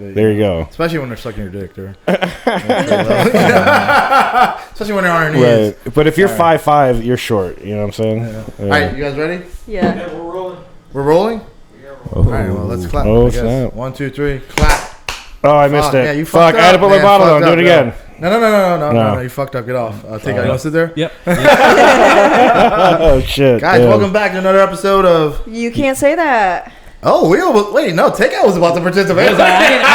There you go. Especially when they're sucking your dick, dude. Especially when they're on their knees. Right. But if you're 5'5", you're short. You know what I'm saying? Yeah. All right, you guys ready? Yeah. We're rolling. We're rolling? All right, well, let's clap. Oh, snap. 1, 2, 3, clap. Oh, I missed it. Yeah, you fuck, I had to put my bottle on. Do it again. No, you fucked up. Get off. Takeout. You want to sit there? Yep. Oh, shit. Guys, welcome back to another episode of... You can't say that. Oh, wait, no, Takeout was about to participate. I didn't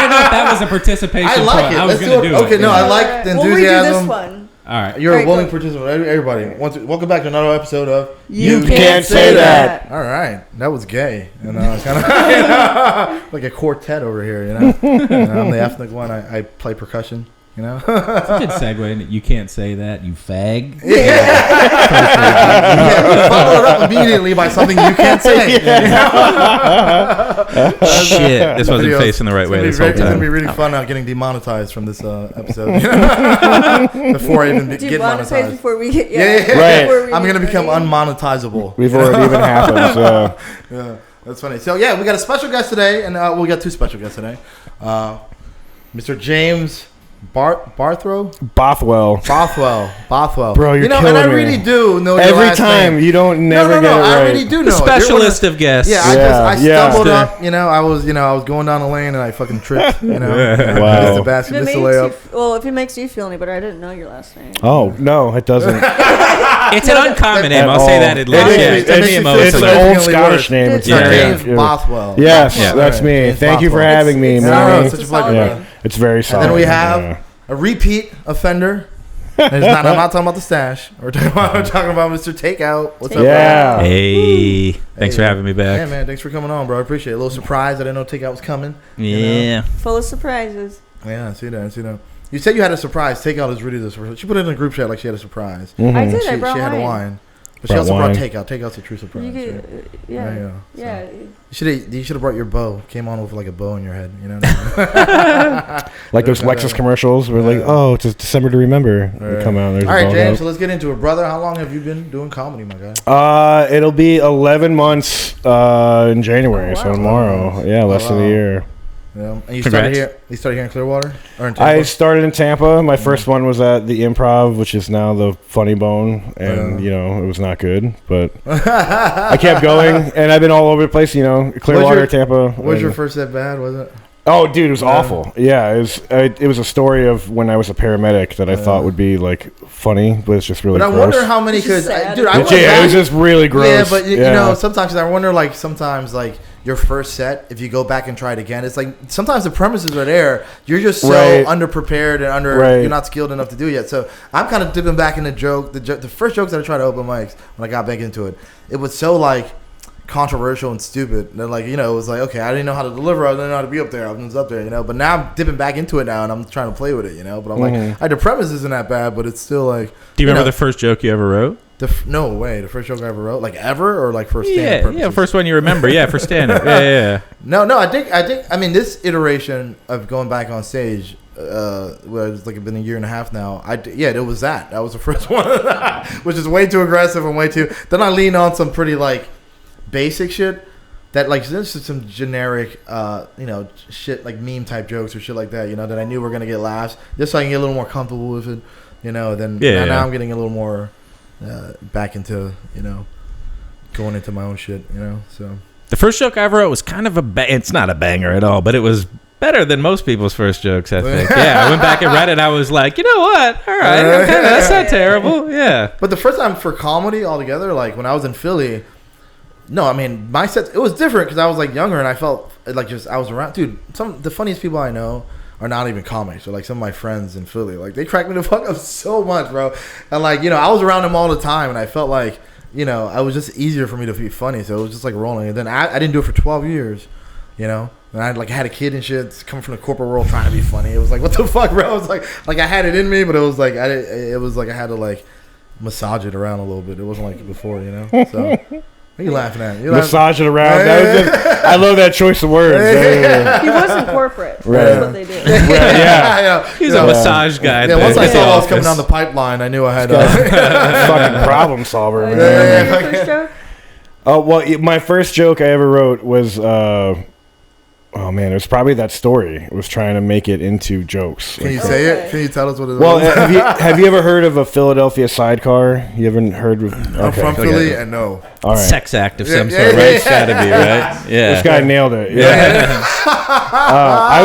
know if that was a participation. I like it. I was going to do it. Okay, no, I like the enthusiasm. We'll redo this one. All right. You're a willing participant. Everybody, welcome back to another episode of You Can't Say That. All right, that was gay. Kind of like a quartet over here. I'm the ethnic one. I play percussion. It's a good segue. Into, you can't say that, you fag. Yeah. Follow it up immediately by something you can't say. Shit, this wasn't facing the right way this whole It's gonna time. be really fun getting demonetized from this episode. Before I even get monetized. Before we get Right. I'm gonna become unmonetizable. We've already even happened. So. Yeah, that's funny. So yeah, we got a special guest today, and we got two special guests today. Mr. James Bothwell. Bro, you're killing and I me. really do know every your last time name. You don't never get it right. I really do know. The specialist of guests. Yeah, I stumbled up. I was going down the lane and I fucking tripped. Wow. Missed the basket, missed the layup. If it makes you feel any better, I didn't know your last name. Oh no, it doesn't. It's an uncommon name. I'll say that at least. It's an old Scottish name. It's James Bothwell. Yes, that's me. Thank you for having me, man. It's such a pleasure, man. It's very solid. And then we have a repeat offender. I'm not talking about the stash. We're talking about Mr. Takeout. What's up, yeah. bro? Hey, thanks for having me back. Yeah, man. Thanks for coming on, bro. I appreciate it. A little surprise. I didn't know Takeout was coming. Yeah. Full of surprises. Yeah, I see that. You said you had a surprise. Takeout is really the surprise. She put it in a group chat like she had a surprise. Mm-hmm. I did. She I brought had a wine. wine. But she also brought Takeout. Takeout's a true surprise. Yeah. You should have brought your bow. Came on with like a bow in your head. Like those Lexus commercials where it's December to remember. Right. Come out. All right, James. So let's get into it, brother. How long have you been doing comedy, my guy? It'll be 11 months in January, so tomorrow. Yeah, less than a year. Yeah. And you started here in Clearwater? Or in Tampa? I started in Tampa. My first one was at the Improv, which is now the Funny Bone, and it was not good, but I kept going, and I've been all over the place. Clearwater, Tampa. Was your first set bad? Was it? Oh, dude, it was awful. Yeah, it was a story of when I was a paramedic that I thought would be like funny, but it's just really. But I gross. wonder how many could. Dude, it was just really gross. Yeah, but sometimes I wonder, sometimes your first set, if you go back and try it again, it's like sometimes the premises are there. You're just so underprepared and you're not skilled enough to do it yet. So I'm kind of dipping back in the first jokes that I tried to open mics when I got back into it. It was so controversial and stupid. And it was like, okay, I didn't know how to deliver. I didn't know how to be up there. I was up there, But now I'm dipping back into it now and I'm trying to play with it, But I'm the premise isn't that bad, but it's still like. Do you remember the first joke you ever wrote? No way. The first joke I ever wrote, ever, or for stand-up purposes? Yeah, first one you remember. Yeah, for stand-up. Yeah. No. I think. This iteration of going back on stage, it's been a year and a half now. It was that. That was the first one, which is way too aggressive and way too. Then I leaned on some pretty basic shit that this is some generic, shit meme type jokes or shit like that. That I knew were gonna get laughs, just so I can get a little more comfortable with it. Now I'm getting a little more. Back into going into my own shit, So the first joke I ever wrote was kind of it's not a banger at all, but it was better than most people's first jokes, I think. I went back and read it and I was like, you know what, all right, that's not terrible. But the first time for comedy altogether, when I was in Philly, my sets, it was different because I was younger and I felt I was around, dude, some of the funniest people I know are not even comics, or some of my friends in Philly, they crack me the fuck up so much, bro. And I was around them all the time, and I felt I was just easier for me to be funny, so it was just rolling. And then I didn't do it for 12 years, and I had a kid and shit coming from the corporate world trying to be funny. It was what the fuck, bro? It was like I had it in me, but it was I had to massage it around a little bit. It wasn't before, So. What are you laughing at? Massage it around. I love that choice of words. He wasn't corporate. That's what they did. He's a massage guy. Yeah, once I saw what was coming down the pipeline, I knew I had fucking problem solver. First joke? Well, my first joke I ever wrote was Oh man, it was probably that story. It was trying to make it into jokes. Can you say it? Can you tell us what it is? Well, have you ever heard of a Philadelphia sidecar? You haven't heard of? I'm from Philly, and no. All right. Sex act of some sort, right? It's gotta be, right? Yeah. This guy nailed it. Yeah. I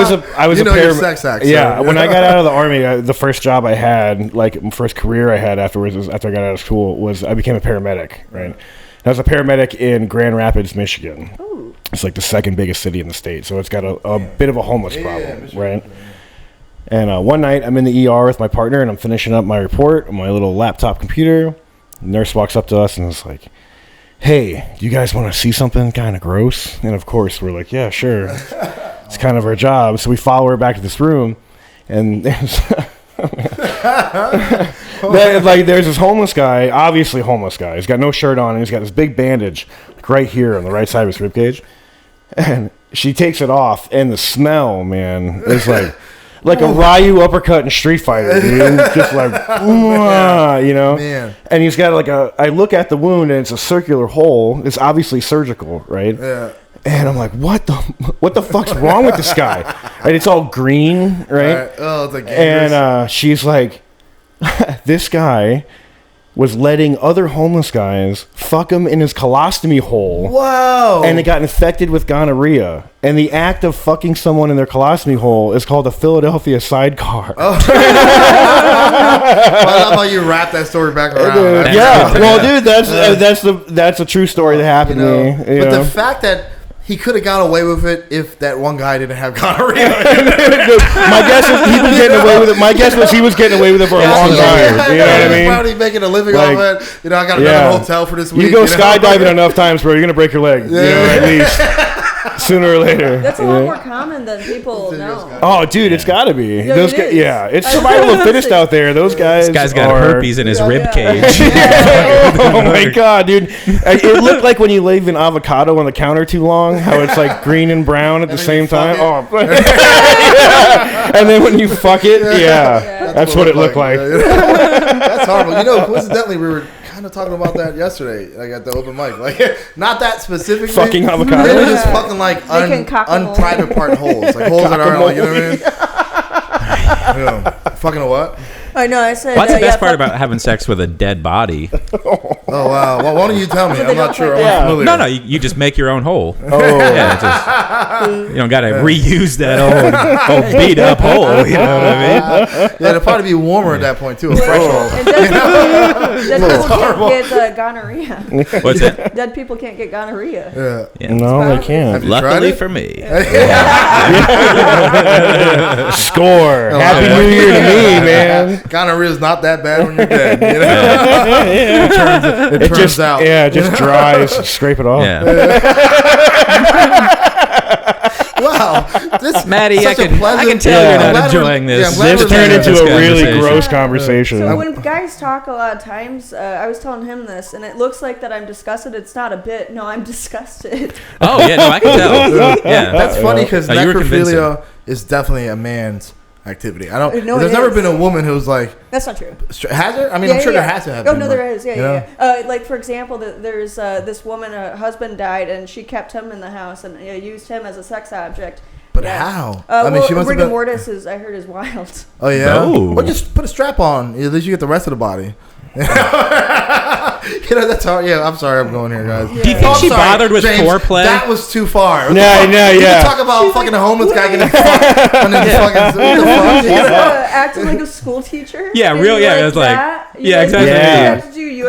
was a your sex act. Yeah. When I got out of the army, the first job I had, like first career I had afterwards, after I got out of school, was I became a paramedic. Right. I was a paramedic in Grand Rapids, Michigan. Ooh. It's like the second biggest city in the state, so it's got a bit of a homeless problem, right? And one night, I'm in the ER with my partner, and I'm finishing up my report on my little laptop computer. The nurse walks up to us and is like, "Hey, do you guys want to see something kind of gross?" And of course, we're like, "Yeah, sure." It's kind of our job, so we follow her back to this room, and there's there's this homeless guy, obviously homeless guy. He's got no shirt on, and he's got this big bandage right here on the right side of his ribcage. And she takes it off, and the smell, man, is like a Ryu uppercut in Street Fighter, dude. Just like, you know. Man. And he's got I look at the wound, and it's a circular hole. It's obviously surgical, right? Yeah. And I'm like, what the fuck's wrong with this guy? And it's all green, right? Oh, it's like and she's like, this guy was letting other homeless guys fuck him in his colostomy hole. Whoa! And it got infected with gonorrhea. And the act of fucking someone in their colostomy hole is called a Philadelphia sidecar. Oh. I love how you wrap that story back around. Yeah, well, dude, that's a true story that happened to me. But the fact that he could have got away with it if that one guy didn't have gonorrhea. My guess is he was getting away with it. My guess was he was getting away with it for a long time. You know what I mean? Probably making a living off it. You know, I got another hotel for this week. You go skydiving enough times, bro, you're gonna break your leg. You know, at least. Sooner or later. That's a lot more common than people know. Oh, dude, it's got to be. Yeah, Those it is. It's survival of the fittest out there. Those guys. This guy's got herpes in his rib cage. Oh my god, dude! It looked like when you leave an avocado on the counter too long, how it's like green and brown at the same time. Oh, and then when you fuck it, that's what it looked like. That's horrible. You know, coincidentally, we were kind of talking about that yesterday, like at the open mic. Like, not that specifically. Fucking avocado. They were just fucking like unprivate part holes, like holes that aren't like, you know what I mean? Fucking a what? I know. I said. What's the best part about having sex with a dead body? Oh wow! Well, why don't you tell me? I'm not sure. I'm not familiar. No, you just make your own hole. Oh, you don't got to reuse that old beat up hole. You know what I mean? Yeah, it'll probably be warmer at that point too. A fresh hole. And dead people can't get gonorrhea. What's that? Dead people can't get gonorrhea. Yeah. No, they can't. Luckily for me. Score. Happy New Year to me, man. Gonorrhea is not that bad when you're dead. You know? It turns out. Yeah, it just dries. Scrape it off. Yeah. Wow, this Maddie, I can tell you're not enjoying this. This turned into a really gross conversation. So when guys talk a lot of times, I was telling him this, and it looks like that I'm disgusted. It's not a bit. No, I'm disgusted. Oh, yeah, no, I can tell. Yeah. That's funny because necrophilia is definitely a man's activity. There's never been a woman who's like. That's not true. Has there? I mean, I'm sure there has to have. Oh no, there is. Yeah. Like for example, there's this woman. Her husband died, and she kept him in the house and used him as a sex object. But how? I mean, she must rigor mortis is. I heard is wild. Oh yeah. No. Well, just put a strap on. At least you get the rest of the body. That's hard. Yeah, I'm sorry, I'm going here, guys. Do you think she bothered with James, foreplay? That was too far. Yeah. You talk about fucking a homeless guy getting fucked and then fucking acting like a school teacher. Yeah, real. Yeah, it was like. Yeah, exactly. Yeah.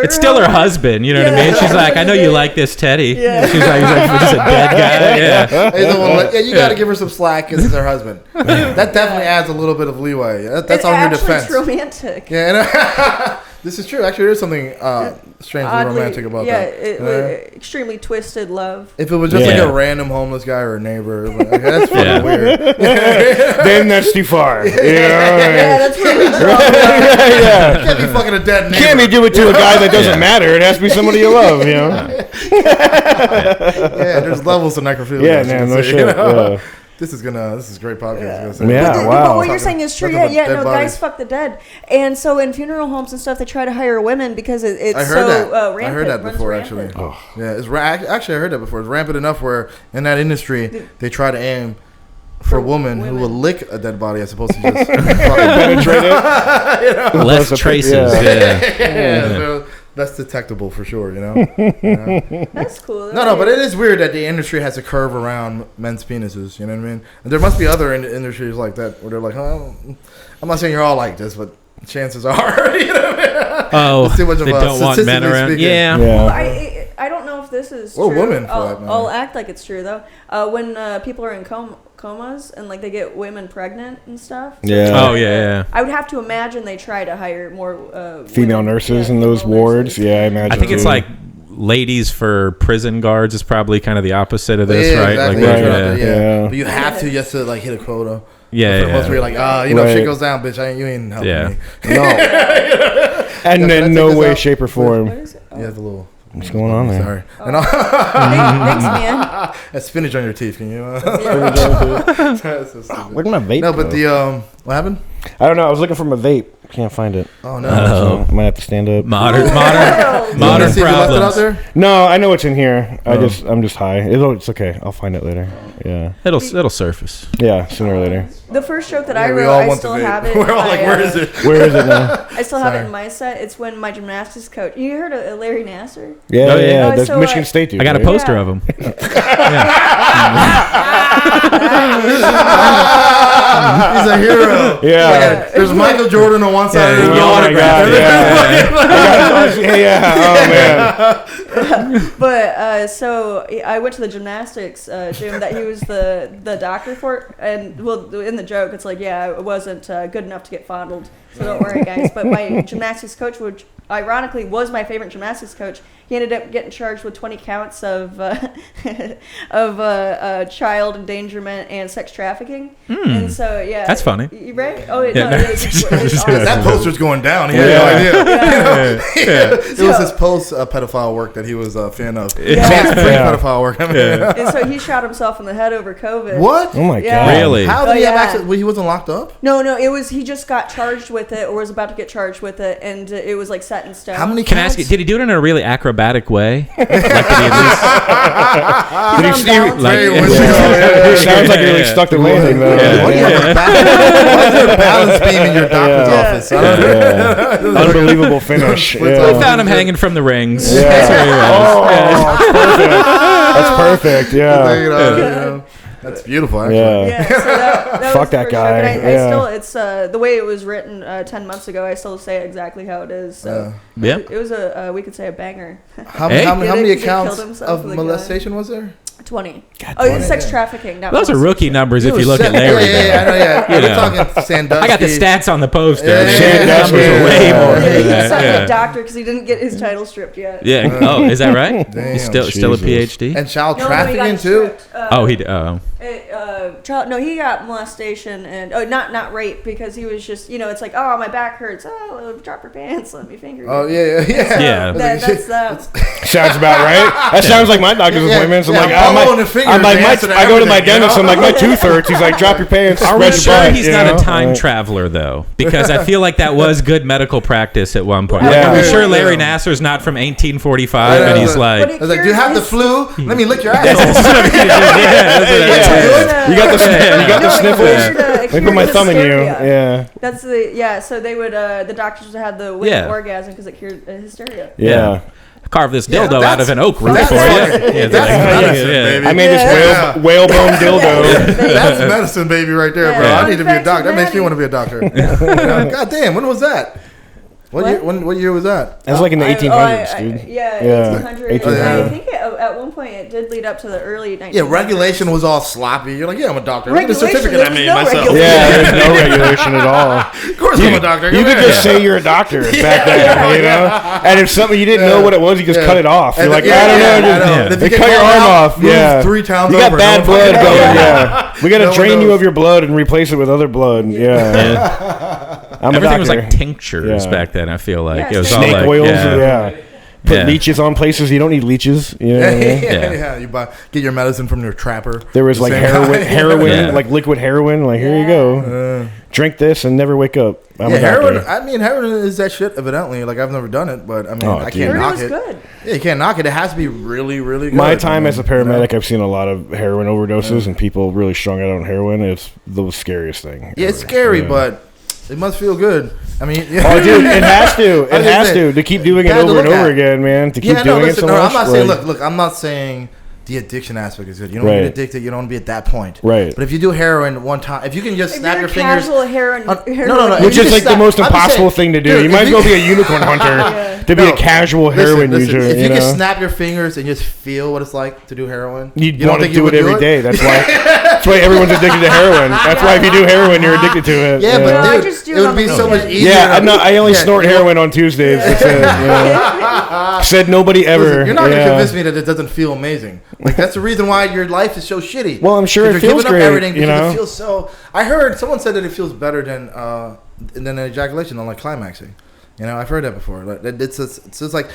It's still her husband. You know what I mean? She's like, I know you like this Teddy. Yeah. She's like, this is a dead guy. Yeah. You got to give her some slack because it's her husband. That definitely adds a little bit of leeway. That's on your defense. It's romantic. Yeah. This is true. Actually, there's something strangely romantic about that. Extremely twisted love. If it was just like a random homeless guy or a neighbor, that's fucking weird. Then that's too far. That's really wrong. You can't be fucking a dead neighbor. Can't be do it to a guy that doesn't matter. It has to be somebody you love, you know? There's levels to necrophilia. Yeah, man, no shit. This is great podcast. Wow. But what you're saying is true. Guys fuck the dead, and so in funeral homes and stuff, they try to hire women because it's rampant. I heard that before, actually. Yeah, actually I heard that before. It's rampant enough where in that industry they try to aim for a woman who will lick a dead body as opposed to just Penetrate it. Less traces. Yeah. yeah, so that's detectable for sure, you know. That's cool. No, but it is weird that the industry has a curve around men's penises. You know what I mean? And there must be other industries like that where they're like, oh, I'm not saying you're all like this, but chances are, you know what I mean? Oh, too much of they don't want men statistically around. speaking. Yeah. Well, I don't know if this is Or true. women, for that matter. I'll act like it's true though. When people are in comas and like they get women pregnant and stuff. So Yeah. Oh yeah. I would have to imagine they try to hire more Female women. nurses Yeah, in those female wards. nurses. Yeah, I imagine. I think it's too. like ladies for prison guards is probably kind of the opposite of this, right? Exactly. Like, Right. Yeah. Yeah. But you have to just to like hit a quota. Yeah, For the most where you're like, you know, Right. shit goes down, bitch. You ain't helping Yeah. me. No. And Can I in take no this way, out? shape, or What form. is it? Oh. Yeah, the little. What's going on there? Sorry. Oh. And all, Thanks, man. that spinach on your teeth. Can you? That's so stupid. Look at my vape. No, but though. what happened? I don't know. I was looking for my vape. Can't find it. Oh no. So I might have to stand up. modern You modern wanna see if you left it out problems. there? No, I know what's in here. I'm just high. It's okay. I'll find it later. Yeah. It'll surface. Yeah, sooner or later. The first joke that Yeah, I we wrote, all I want still the vape. have it. We're all like, where is it? Where is it now? I still have it Sorry. in my set. It's when my gymnastics coach. You heard of Larry Nasser? Yeah, Oh, yeah. yeah. Oh, That's so, Michigan State dude. I got a right? poster Yeah. of him. He's a hero. Yeah. There's Michael Jordan on one side. Yeah, and yeah. Oh my God, yeah. But so I went to the gymnastics gym that he was the doctor for, and well, in the joke, it's like, yeah, I wasn't good enough to get fondled, so don't worry, guys. But my gymnastics coach, which ironically was my favorite gymnastics coach, he ended up getting charged with 20 counts of child endangerment and sex trafficking. And so yeah, That's funny. right? Oh, Yeah, no, no. it's That poster's going down. He had Yeah. no idea. Yeah. It was his post pedophile work that he was a fan of. Yeah. Pre-pedophile work. I mean, And so he shot himself in the head over COVID. What? Oh my Yeah. God. Really? How did he have yeah. access? Well, he wasn't locked up. No, it was he just got charged with it or was about to get charged with it, and it was like set in stone. How many? Can I ask you? counts? Did he do it in a really acrobatic way? Like, did he at least? He's on balance. like- Very Yeah. windy. It sounds like you're like stuck the landing though. Yeah. Why do you have a why is there a balance beam in your doctor's Yeah. office? I don't know. Yeah. Unbelievable finish. What's Yeah. We found him hanging from the rings. Yeah. That's where he was. That's perfect. Yeah. You know, that's beautiful. Actually. Yeah. Yeah, so that Fuck was the that first guy. joke, and I Yeah. still, it's the way it was written 10 months ago. I still say exactly how it is. So Yeah. it was we could say a banger. How Hey. many Yeah, he accounts killed himself of with a gun. molestation was there? 20. God, Oh, it's 20, sex yeah. trafficking. Not Those are rookie molestation. numbers if It you was look at seven- Larry. Yeah, I know. Yeah, You we're know. talking Sandusky. I got the stats on the poster. Yeah, The yeah, numbers yeah, are way yeah. more Yeah, than he's that. not a Yeah. doctor because he didn't get his title stripped yet. Yeah. Oh, is that right? Damn, He's still a Jesus. PhD. And child No, he got trafficking it too. stripped. Oh, he. Oh. No, he got molestation and not rape because he was just it's like, oh, my back hurts, oh, drop your pants, let me finger you. Oh yeah. Yeah. That's that. Sounds about right. That sounds like my doctor's Yeah, appointments. I'm yeah, like, Apollo and the finger I'm like, dance and I go to my everything, dentist. you I'm know? like, my tooth hurts. He's like, drop your pants. Are we spread your sure butt, he's you not know? a time traveler though? Because I feel like that was good medical practice at one point. Like, Yeah. are we sure Yeah. Larry Nasser's not from 1845 Yeah. and he's But like, it I was like, do you have the cures flu? Let me lick your asshole. yeah, You got the sniffles. Let me put my thumb in you. Hysteria. Yeah. That's so they would the doctors would have the women Yeah. orgasm because it cured hysteria. Yeah. carve this Yeah, dildo out of an oak root that's for you. fucking- Yeah, that's medicine, baby. I made this Yeah. whalebone dildo. That's medicine, baby, right there, bro. Yeah. I need to be a Fun doctor. That makes facts me with want to be a doctor. God damn, when was that? What year? What year was that? That was like in the 1800s, dude. Yeah, Yeah. 1800s. 1800s. I think at one point it did lead up to the early 1900s. Yeah, regulation was all sloppy. You're like, yeah, I'm a doctor. Look at the Regulation, certificate I there was made no myself. regulation. Yeah, there's no regulation at all. Of course I'm a doctor. You Come could here. just say you're a doctor back then, you know? And if something you didn't know what it was, you just cut it off. You're like, I don't know. Just, If they you get cut your called arm out, off. move Yeah. 3 towns You got over. bad No one blood fucking going. knows. Yeah. We got to No one drain you knows. of your blood and replace it with other blood. Yeah. I'm a Everything was doctor. like tinctures Yeah. back then. I feel like Yeah, it was all Snake like oils. yeah. Yeah. put leeches on places you don't need leeches. You know what I mean? Yeah. You get your medicine from your trapper. There was like heroin, like liquid heroin. Like here you go, drink this and never wake up. Heroin. I mean, heroin is that shit. Evidently, like I've never done it, but I mean, I can't knock it. Good. Yeah, you can't knock it. It has to be really, really good. My time as a paramedic, I've seen a lot of heroin overdoses and people really strung out on heroin. It's the scariest thing. Yeah, it's scary, but it must feel good. I mean, oh, dude, it has to. It has to keep doing it over and over again, man. To keep doing it so much. I'm not saying. Look, I'm not saying the addiction aspect is good. You don't want to get addicted. You don't want to be at that point. Right. But if you do heroin one time, if you can just snap your fingers. Casual heroin. No. Which is like the most impossible thing to do. Dude, you might as well be a unicorn hunter to be a casual heroin user. If you can snap your fingers and just feel what it's like to do heroin, you want to do it every day. That's why everyone's addicted to heroin. That's why if you do heroin, you're addicted to it. Yeah, but dude, it would be so much easier. Yeah, I only snort heroin on Tuesdays. That's it. Said nobody ever. Listen, you're not going to convince me that it doesn't feel amazing. Like that's the reason why your life is so shitty. Well, I'm sure it feels great. Everything because it feels so. I heard someone said that it feels better than an ejaculation, on like climaxing. You know, I've heard that before. It's just like,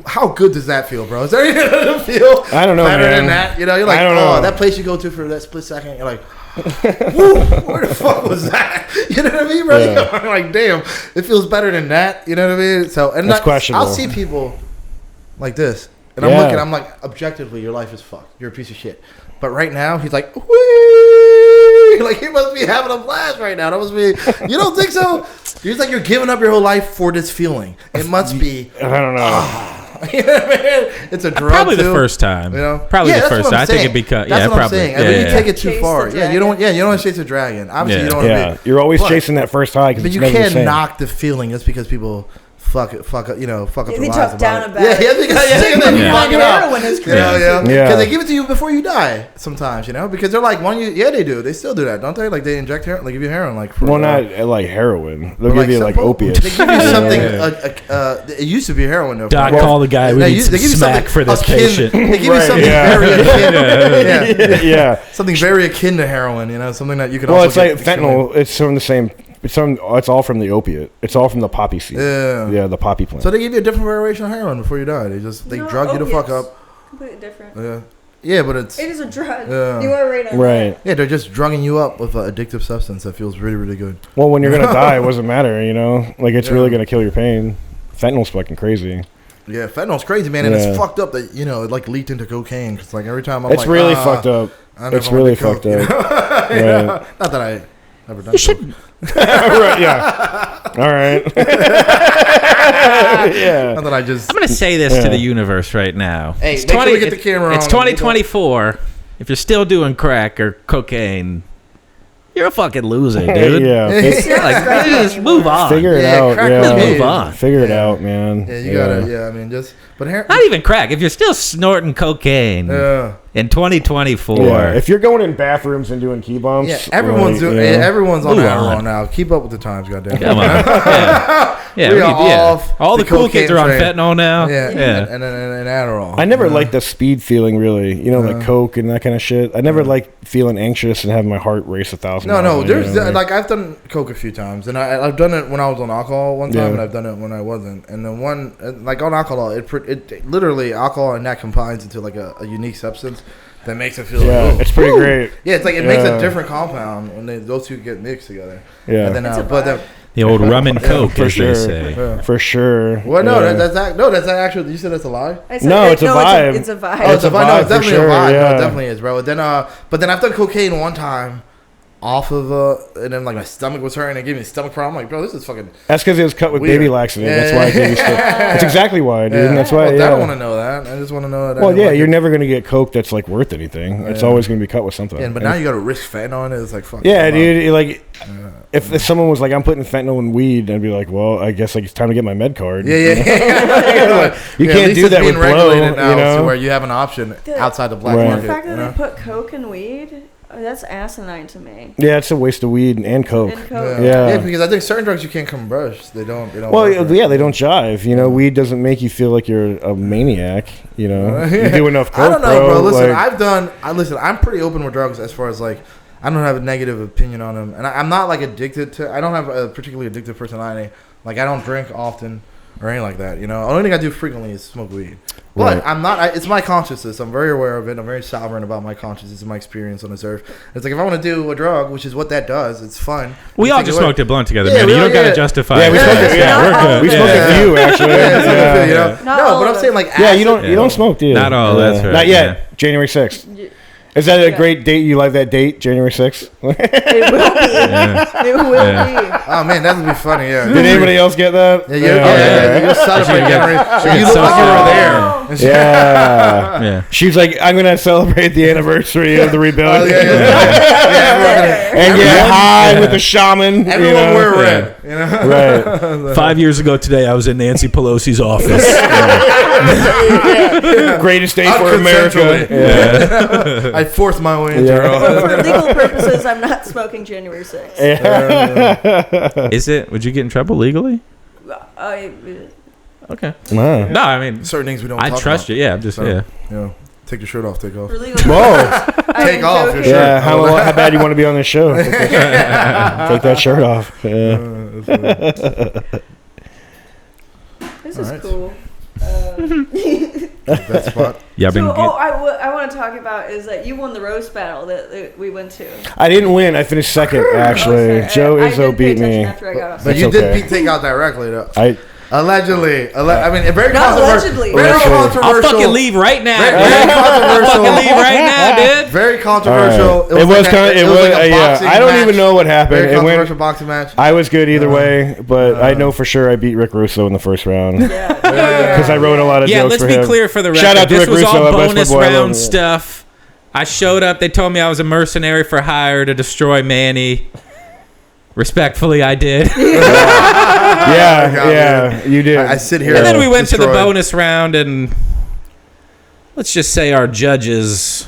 how good does that feel, bro? Is there anything that feel I don't know, better man. than that? You know, you're like, that place you go to for that split second, you're like, woo, where the fuck was that? You know what I mean, bro? Yeah. I'm like, damn, it feels better than that. You know what I mean? So, and that's questionable. I'll see people like this, and I'm like, objectively, your life is fucked. You're a piece of shit. But right now, he's like, whee! Like, he must be having a blast right now. That must be, you don't think so? It's like you're giving up your whole life for this feeling. It must be. I don't know. You know what I mean? It's a drug. Probably the first time. You know? Probably the first time. I think it'd be cut. That's what I'm saying. And when you take it too Chase far, you don't want to chase a dragon. Obviously, you don't want to be. You're always chasing that first high. But you can't knock the feeling just because people fuck up their lives. They talk down about it. Heroin is crazy. Because they give it to you before you die sometimes, you know? Because they're like, they do. They still do that, don't they? Like, they inject heroin, they give you heroin. Like, not like heroin. They'll give you like opiates. They give you something, it used to be heroin, though. Doc, call the guy. We need some smack for this patient. They give you something very akin. Yeah. Something very akin to heroin, you know? Something that you can also get. Well, it's like fentanyl. It's from the same. It's all from the opiate. It's all from the poppy seed. Yeah, the poppy plant. So they give you a different variation of heroin before you die. They drug you the fuck up. Completely different. Yeah, but it is a drug. You are right on that. Yeah, they're just drugging you up with an addictive substance that feels really, really good. Well, when you're gonna die, it doesn't matter. You know, like it's really gonna kill your pain. Fentanyl's fucking crazy. Yeah, fentanyl's crazy, man, and it's fucked up that it like leaked into cocaine. Cause like every time it's really fucked up. It's really fucked up. Not that I ever done. You should. Right, yeah. All right. Yeah. Not that I just. I'm gonna say this to the universe right now. Hey, make sure we get the camera on. It's 2024. If you're still doing crack or cocaine, you're a fucking loser, dude. Just move on. Figure it out. Just move on. Figure it out, man. Yeah, you gotta. Yeah, I mean, just. But not even crack. If you're still snorting cocaine in 2024, if you're going in bathrooms and doing key bumps, everyone's on Adderall now. Keep up with the times, goddamn. Come on. All the cool kids are on fentanyl now. Yeah. And Adderall. I never liked the speed feeling, really. You know, like coke and that kind of shit. I never liked feeling anxious and having my heart race 1,000. No. There's like I've done coke a few times, and I've done it when I was on alcohol one time, and I've done it when I wasn't. And the one like on alcohol, it literally alcohol and that combines into like a unique substance that makes it feel it's pretty great. Yeah, it's like it makes a different compound when those two get mixed together. Yeah, and then the old rum and coke, as they say. For sure. Well, that's actually. You said that's a lie. It's a vibe. It's a vibe. Oh, it's a vibe. No, it's definitely a vibe. No, it definitely is, bro. But then I've done cocaine one time. Off of and then like my stomach was hurting. It gave me a stomach problem. I'm like, bro, this is fucking. That's because it was cut with baby laxative. That's why it gave you stuff. That's exactly why, dude. And that's why. I don't want to know that. I just want to know that. Well, you're never gonna get coke that's like worth anything. It's always gonna be cut with something. Yeah, but now you got to risk fentanyl in it. It's like fuck. Yeah, dude. Like, if someone was like, I'm putting fentanyl in weed, I'd be like, well, I guess like it's time to get my med card. Yeah. You can't do that with blow. Now, to where you have an option outside the black market. The fact that they put coke in weed. That's asinine to me. Yeah, it's a waste of weed and coke. Yeah, because I think certain drugs you can't combust. They don't. Well, they don't jive. You know, weed doesn't make you feel like you're a maniac. You know, you do enough coke. I don't know, bro. Listen, I'm pretty open with drugs as far as like I don't have a negative opinion on them, and I'm not like addicted to. I don't have a particularly addictive personality. Like I don't drink often. or anything like that. You know, the only thing I do frequently is smoke weed. But Right. I'm not. It's my consciousness. I'm very aware of it. I'm very sovereign about my consciousness and my experience on this earth. It's like if I want to do a drug, which is what that does, it's fun. We You all take just it away. smoked a blunt together, Yeah, man. we You all- don't got to yeah. justify Yeah, it. we Yeah, smoked yeah, it. yeah. Yeah, Not we're all good. We of smoked it. a few actually. Yeah, you know? Not No, all but I'm of saying it. like Yeah, you acid- don't smoke, do you? Not all, that's right, Not yet. yeah. January 6th. Is that a great date? You like that date, January 6th? It will be. Yeah. It will be. Oh man, that would be funny. Yeah. Did anybody else get that? Yeah, you just celebrate January. You look so like you were sad. there. Yeah. Yeah. She's like, I'm gonna celebrate the anniversary of the Oh, rebellion yeah. and get high with the shaman. Everyone wear Yeah. red. You know. Right. 5 years ago today, I was in Nancy Pelosi's office. Greatest day for America. Unconsensually. Yeah. I forced my way into Yeah. For legal purposes, I'm not smoking January 6th. Is it? Would you get in trouble legally? I, Okay. Wow. No, I mean, certain things we don't. I talk trust about. you. Yeah, I'm just, So, yeah. You know, take your shirt off. Take off. for legal Whoa. purposes, Take I'm off your joking. shirt. Yeah. How bad you want to be on this show? Take that shirt off. Yeah. This All is right. cool. That spot. Yeah, I've been So, good. I want to talk about is that you won the roast battle that we went to. I didn't win. I finished second, actually. Okay. Joe I Izzo did pay beat me. attention after I got off. But That's you did okay. beat Takeout directly, though. I Allegedly. I mean, very Not controversial. allegedly. Very Allegedly. I'll controversial. fucking leave right now. Very, dude. very I'll controversial. fucking leave right now, dude. Very controversial. It was kind of. It was. like a Yeah. boxing I don't match. even know what happened. Very It controversial went. boxing match. I was good either way, but I know for sure I beat Rick Russo in the first round Yeah. because I wrote a lot of Yeah, jokes let's for be him. clear for the record. Shout out to this Rick was Russo, all my best bonus boy, I love him. round stuff. I showed up. They told me I was a mercenary for hire to destroy Manny. Respectfully, I did. Yeah, you did. I sit here. And then we went to the destroyed. bonus round, and let's just say our judges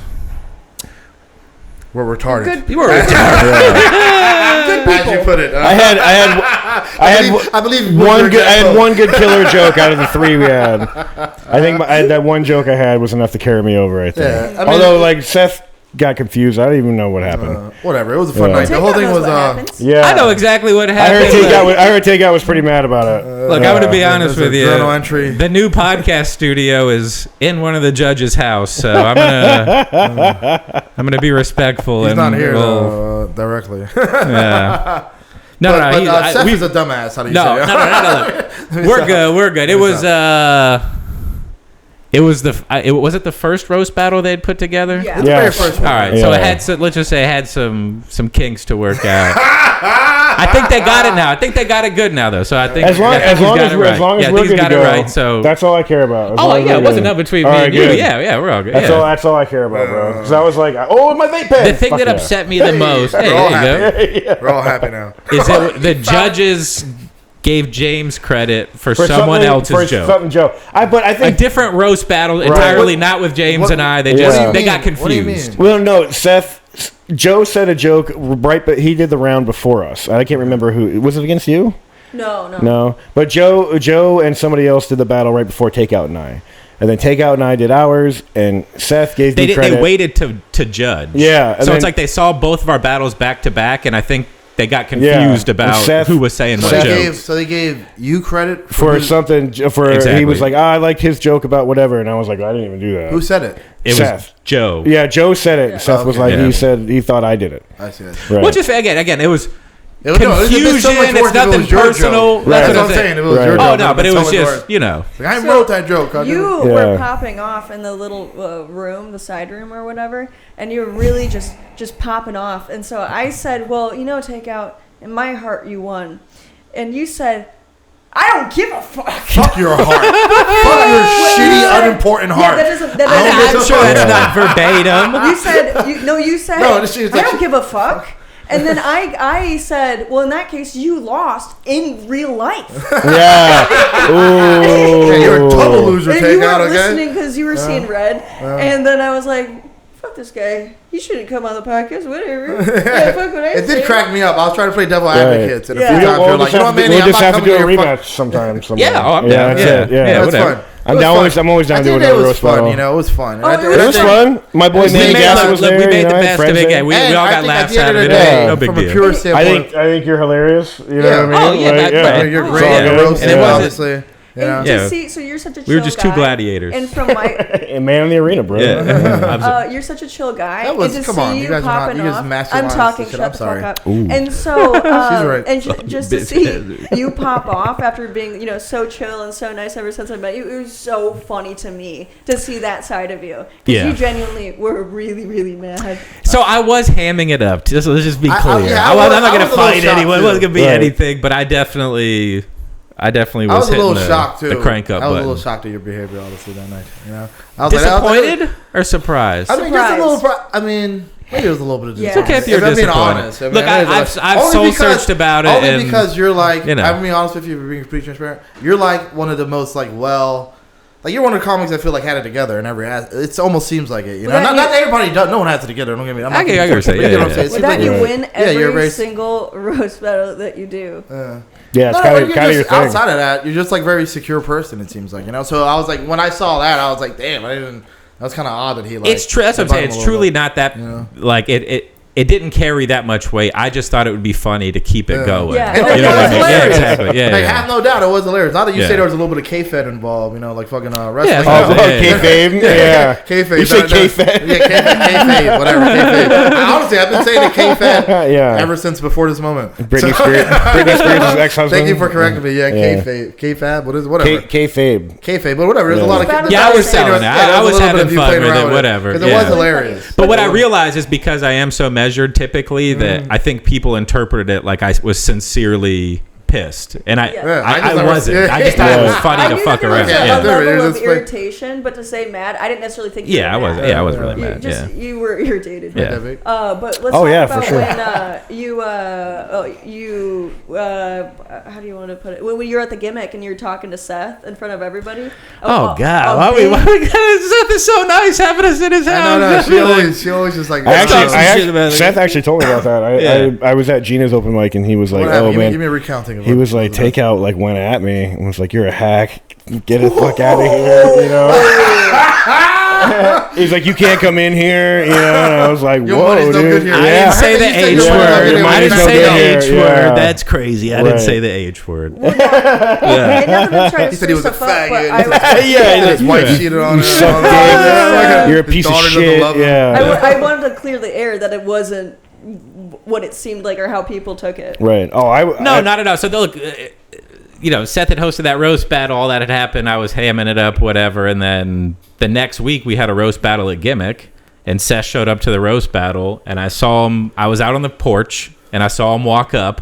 We're retarded. Good. you were Good As you people. put it. I believe one good. I had one good killer joke out of the three we had. I think that one joke I had was enough to carry me over. I think. Yeah, I mean- Although like Seth got confused. I don't even know what happened. Whatever. It was a fun Yeah. night. The whole Takeout thing knows was. what happens. Yeah, I know exactly what I happened. heard Takeout was pretty mad about it. Look, I'm going to be honest there's with a you. journal entry. The new podcast studio is in one of the judges' house, so I'm gonna be respectful. He's and not here we'll- directly. Yeah. No, but, no, Seth is a dumbass. How do you no, say it? no. We're good. We're good. It was It was was it the first roast battle they'd put together? Yeah. The very Yes. first All one. right, so it Yeah. had let's just say it had some kinks to work out. I think they got it now. I think they got it good now, though. So I think As long I think as he's long got as it we're right. as long as Yeah, I we're think he's good got to it go, right. So that's all I care about. As oh long as yeah, we're it wasn't good. up between All me right, and you. good. Yeah, we're all good. That's yeah. all I care about, bro. Because I was like, oh, my vape pen. The thing Fuck that yeah. upset me the most, hey, We're all there you go, happy. We're all happy now. is that the judges gave James credit for someone something- else's for joke. Something joke. But I A think different roast battle entirely, not with James and I. They what just do you they mean? got What do you confused. mean? well, no, Joe said a joke right, but he did the round before us. I can't remember who was it against you. No. No, but Joe and somebody else did the battle right before Takeout and I, and then Takeout and I did ours, and Seth gave me credit. They waited to judge. Yeah, and So it's then- like they saw both of our battles back to back, and I think they got confused and about Seth- who was saying what Seth jokes. So they gave you credit for who- something. For he Exactly. was like, I liked his joke about whatever, and I was like, I didn't even do that. Who said it? It Seth. was Joe. Yeah, Joe said it. Yeah. Seth was Okay. like, Yeah. he said he thought I did it. I see it. Right. Which is again, it was It was, no, confusion. it's so much worse It's if it nothing was your personal. joke. That's That's what I'm saying. If it was Right. your Oh joke, no, but it so was much just worse. you know. I wrote that joke. You Yeah. were popping off in the little room, the side room or whatever, and you were really just popping off. And so I said, well, Takeout, in my heart you won. And you said, I don't give a fuck. Fuck your heart. Fuck your shitty, unimportant Yeah, heart. that doesn't. I don't I'm give a sure fuck. that's not verbatim. You said you said No, this is I like- don't give a fuck. And then I said, well, in that case, you lost in real life. Yeah. Ooh. Yeah, you're a total loser. And Takeout, you weren't okay? listening because you were seeing red. And then I was like, fuck this guy. He shouldn't come on the podcast. Whatever. Yeah, fuck what I It say. did crack me up. I was trying to play devil advocate, and a Yeah. few We times you're like, you know what, Manny, we'll I'm just not have to coming do a to your rematch sometime. Yeah, oh, I'm down. that's Yeah. it. Yeah, Yeah, That's whatever. fun. I'm It was always fun. down At to the end do of the day, another it was roast fun. battle. You know, it was fun. Oh, At the it end It of was the day- fun. My boy We Manny made, Gass was look, there. we made the you know, best friends of it. there. Yeah, we And all I got think laughs at the out end of of it. the day, No big from a deal. pure I standpoint, think you're hilarious. You know Yeah. what I mean? Oh, yeah, Like, that- you're Yeah. great all at good. roasting, And it wasn't- obviously. And Yeah. to see, so you're such a chill We were just two guy, gladiators. And from my, And man in the arena, bro. Yeah. you're such a chill guy. That was- and to come see on, you guys are not- popping you guys off, master I'm lines talking. and shit, Shut I'm the sorry. fuck up. Ooh. And so, right. and just to see you pop off after being, so chill and so nice ever since I met you, it was so funny to me to see that side of you. Because Yeah. you genuinely were really, really mad. So I was hamming it up. Let's just be clear. yeah, I'm not I going to was a little fight shocked, anyone. It too. wasn't going to be Right. anything. But I definitely I was was a hitting little shocked too. the crank up I was button. a little shocked at your behavior, honestly, that night. I was Disappointed or surprised? I mean, just a little. Maybe it was a little bit of. Yeah. It's okay if you're I'm being disappointed. honest. I mean, Look, I mean, I've only soul because- searched about it. Only and, because you're like, you know. I'm being honest with you, for being pretty transparent. You're like one of the most you're one of the comics I feel like had it together and never has. It almost seems like it. Well, not everybody does. No one has it together. Don't get me. I'm not I being can forced, say, but yeah, you know what I'm yeah. saying? It seems With that, like you you're- win yeah, you're every very. single roast battle that you do. Yeah, it's No, kind you're of your just thing. outside of that, you're just like very secure person. It seems like So I was like, when I saw that, I was like, damn, I didn't. That was kind of odd that he like. It's true. That's what I'm saying. It's truly not that. Yeah. Like it didn't carry that much weight. I just thought it would be funny to keep it going. Yeah. And You know it what was I mean? Yeah, hilarious. exactly. Yeah, Like, yeah. have no doubt, it was hilarious. Not that you Yeah. say there was a little bit of K-Fed involved, like fucking wrestling. Yeah, Oh, Yeah, yeah. kayfabe? Yeah. K-Fed. You say kayfabe? Yeah, K-Fed, whatever. K-Fed. Honestly, I've been saying the K-Fed Yeah. ever since before this moment. Britney Spears' ex-husband. Thank you for correcting me. Yeah, Yeah. K-Fed. K-Fab, what is it? Whatever. Kayfabe. K-Fed, but whatever. There's a Yeah. lot of... Yeah, I was selling it. Yeah, I was there's a little bit having of you fun playing with around it. Whatever. Because it Yeah. was hilarious. But what I realized is because I am so measured typically that I think people interpreted it like I was sincerely pissed, and I Yeah, wasn't. I just thought it was funny I to knew fuck that there around. was Yeah. a Yeah, level of It's like- irritation, but to say mad, I didn't necessarily think you yeah, I were was. mad. Yeah, I was really You mad. just Yeah. you were irritated. Yeah. But let's Oh, talk yeah, about for sure. when how do you want to put it? When you're at the gimmick and you're talking to Seth in front of everybody. Oh A God! Why big- we Seth is so nice having us in his house. I know, she always just like... Seth actually told me about that. I was at Gina's open mic and he was like, What "Oh happened? man," Give me a recounting of he what- was like, what was "Takeout like went at me and was like, you're a hack. Get the fuck out of here." He's like, "You can't come in here," And I was like, Your "Whoa, money's no good dude." here. I Yeah. didn't say I the heard you say H your money's no word. good here. I didn't Money's say no the good H here. word. Yeah. That's crazy. I didn't Right. say the H word. And not to try to He said he was a stir stuff up, but faggot. I was- Yeah, His wife cheated on him. suck Yeah. dick. You're a His piece of daughter doesn't shit. love him. Yeah. I wanted to clear the air that it wasn't what it seemed like or how people took it. Right. Oh, No, not at all. So look, Seth had hosted that roast battle. All that had happened. I was hamming it up, whatever. And then the next week we had a roast battle at Gimmick, and Seth showed up to the roast battle, and I saw him. I was out on the porch, and I saw him walk up,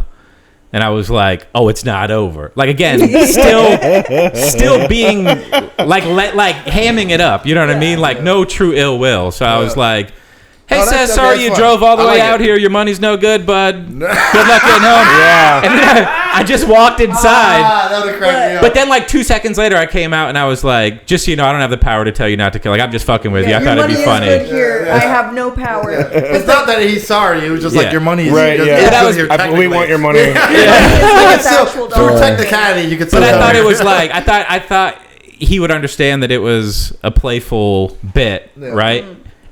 and I was like, "Oh, it's not over." Like again, still being like hamming it up. You know what I mean? Like no true ill will. So I was like. Hey, Oh, Seth, that's sorry fun. you drove all the I way like out it. here. Your money's no good, bud. Good luck getting home. Yeah. And then I just walked inside. That would crack me up. But then, like 2 seconds later, I came out and I was like, "Just so you know, I don't have the power to tell you not to kill. Like, I'm just fucking with you. I Your thought it'd money be is funny." good here. I have no power. It's not that he's sorry. It was just Yeah. like your money is Right. good Yeah. that was- here We technically. want your money. You could still, Actual through dollar. technicality, you could still. But I have thought it. it was like I thought he would understand that it was a playful bit, right?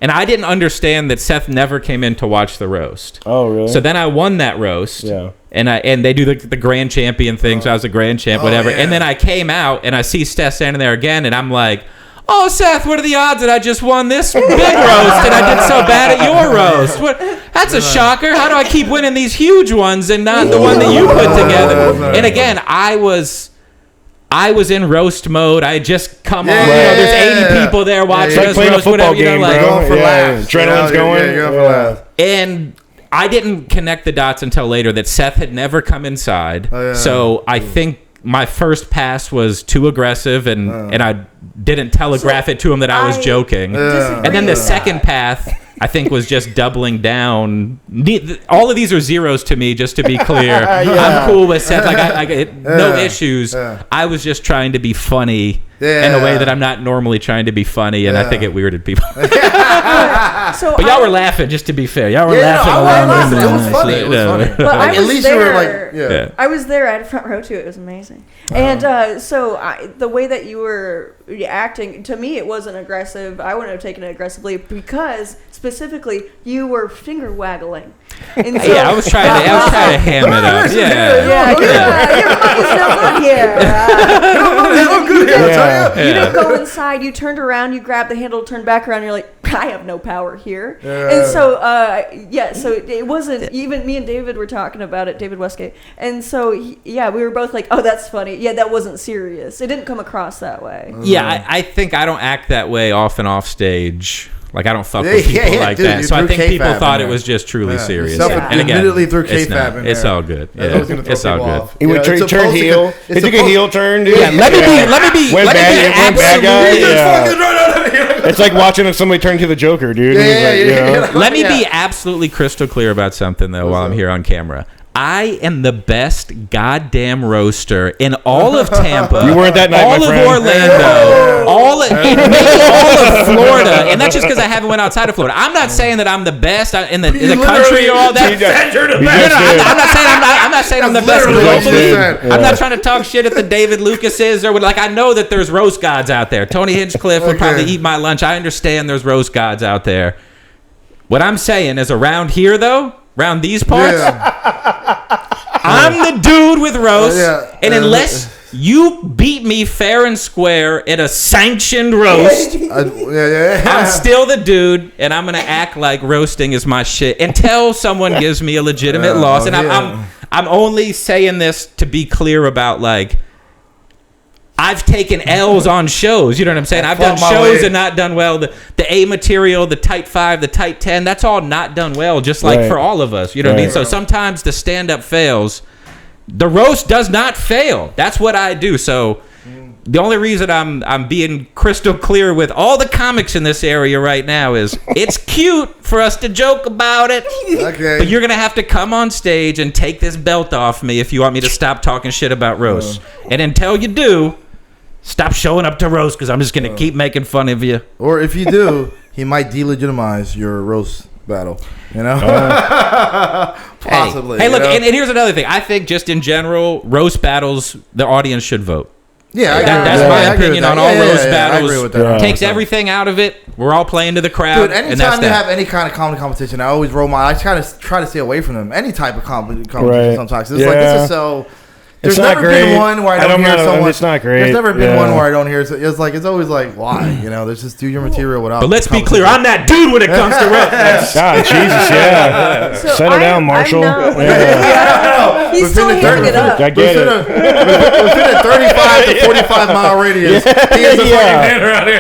And I didn't understand that Seth never came in to watch the roast. Oh, really? So then I won that roast. Yeah. And they do the grand champion thing, so I was a grand champ, whatever. yeah. And then I came out and I see Steph standing there again, and I'm like, "Oh, Seth, what are the odds that I just won this big roast and I did so bad at your roast? What? That's a shocker. How do I keep winning these huge ones and not the one that you put together?" And again, I was in roast mode. I had just come on. There's 80 people there watching It's like us playing a roast, football whatever. game, Like, bro. Going for laughs. Adrenaline's going. Yeah, you're going for laughs. and I didn't connect the dots until later that Seth had never come inside. Oh, yeah. So I think my first pass was too aggressive, and I didn't telegraph it to him that I was I joking. disagree And then the with second path, I think, was just doubling down. All of these are zeros to me, just to be clear. I'm cool with Seth. Like, no issues. I was just trying to be funny in a way that I'm not normally trying to be funny, and I think it weirded people. So But y'all were laughing, just to be fair. Y'all were laughing I along was with laughing. It was me. funny. It was Yeah. funny. But I At was least you were there. like, Yeah. I was there. I had a front row to it. It was amazing. And so the way that you were acting, to me, it wasn't aggressive. I wouldn't have taken it aggressively because specifically you were finger waggling. And so, I was trying to ham it up. Your money's no good here. no good here, I'll tell you. You didn't go inside. You turned around. You grabbed the handle, turned back around. You're like, I have no power here. And so, so it wasn't, even me and David were talking about it, David Westgate. And so, we were both like, oh, that's funny. Yeah, that wasn't serious. It didn't come across that way. Yeah, I think I don't act that way off and off stage. Like, I don't fuck with people like that. So I think people thought it was just truly serious. And again, admittedly threw K-Fab in there. It's all good. Yeah. It's all good. He would turn heel. It took a heel turn, dude. Yeah, let me be bad guy. It's like watching somebody turn to the Joker, dude. Let me be absolutely crystal clear about something, though, while I'm here on camera. I am the best goddamn roaster in all of Tampa. You weren't that night, all my of friend. Orlando, maybe all of Florida, and that's just because I haven't went outside of Florida. I'm not saying that I'm the best in the country or all that. I'm not saying I'm the best globally. I'm not trying to talk shit at the David Lucases or like. I know that there's roast gods out there. Tony Hinchcliffe would probably eat my lunch. I understand there's roast gods out there. What I'm saying is around here though. Around these parts, I'm the dude with roast, and unless you beat me fair and square in a sanctioned roast, I'm still the dude, and I'm gonna act like roasting is my shit until someone gives me a legitimate loss. And I'm only saying this to be clear about like. I've taken L's on shows. You know what I'm saying? I've done shows and not done well. The A material, the tight 5, the tight 10, that's all not done well, just like for all of us. You know what I mean? So sometimes the stand-up fails. The roast does not fail. That's what I do. So the only reason I'm being crystal clear with all the comics in this area right now is it's cute for us to joke about it. Okay. But you're going to have to come on stage and take this belt off me if you want me to stop talking shit about roast. And until you do... Stop showing up to roast because I'm just going to keep making fun of you. Or if you do, he might delegitimize your roast battle. You know? Possibly. Hey look, and here's another thing. I think just in general, roast battles, the audience should vote. Yeah, that's my opinion on all roast battles. I agree with that. Takes everything out of it. We're all playing to the crowd. Dude, anytime you have any kind of comedy competition, I always roll my... I try to stay away from them. Any type of competition sometimes. It's like, this is so... There's never been one where I don't hear someone. It's not great. There's never been one where I don't hear. It's like it's always like why, you know. There's just do your material without. But let's be clear, I'm that dude when it comes to roast. God, Jesus, So settle down, Marshall. He's still hearing it up. I get it. Within a 35 to 45 mile radius, he is the fucking man around here.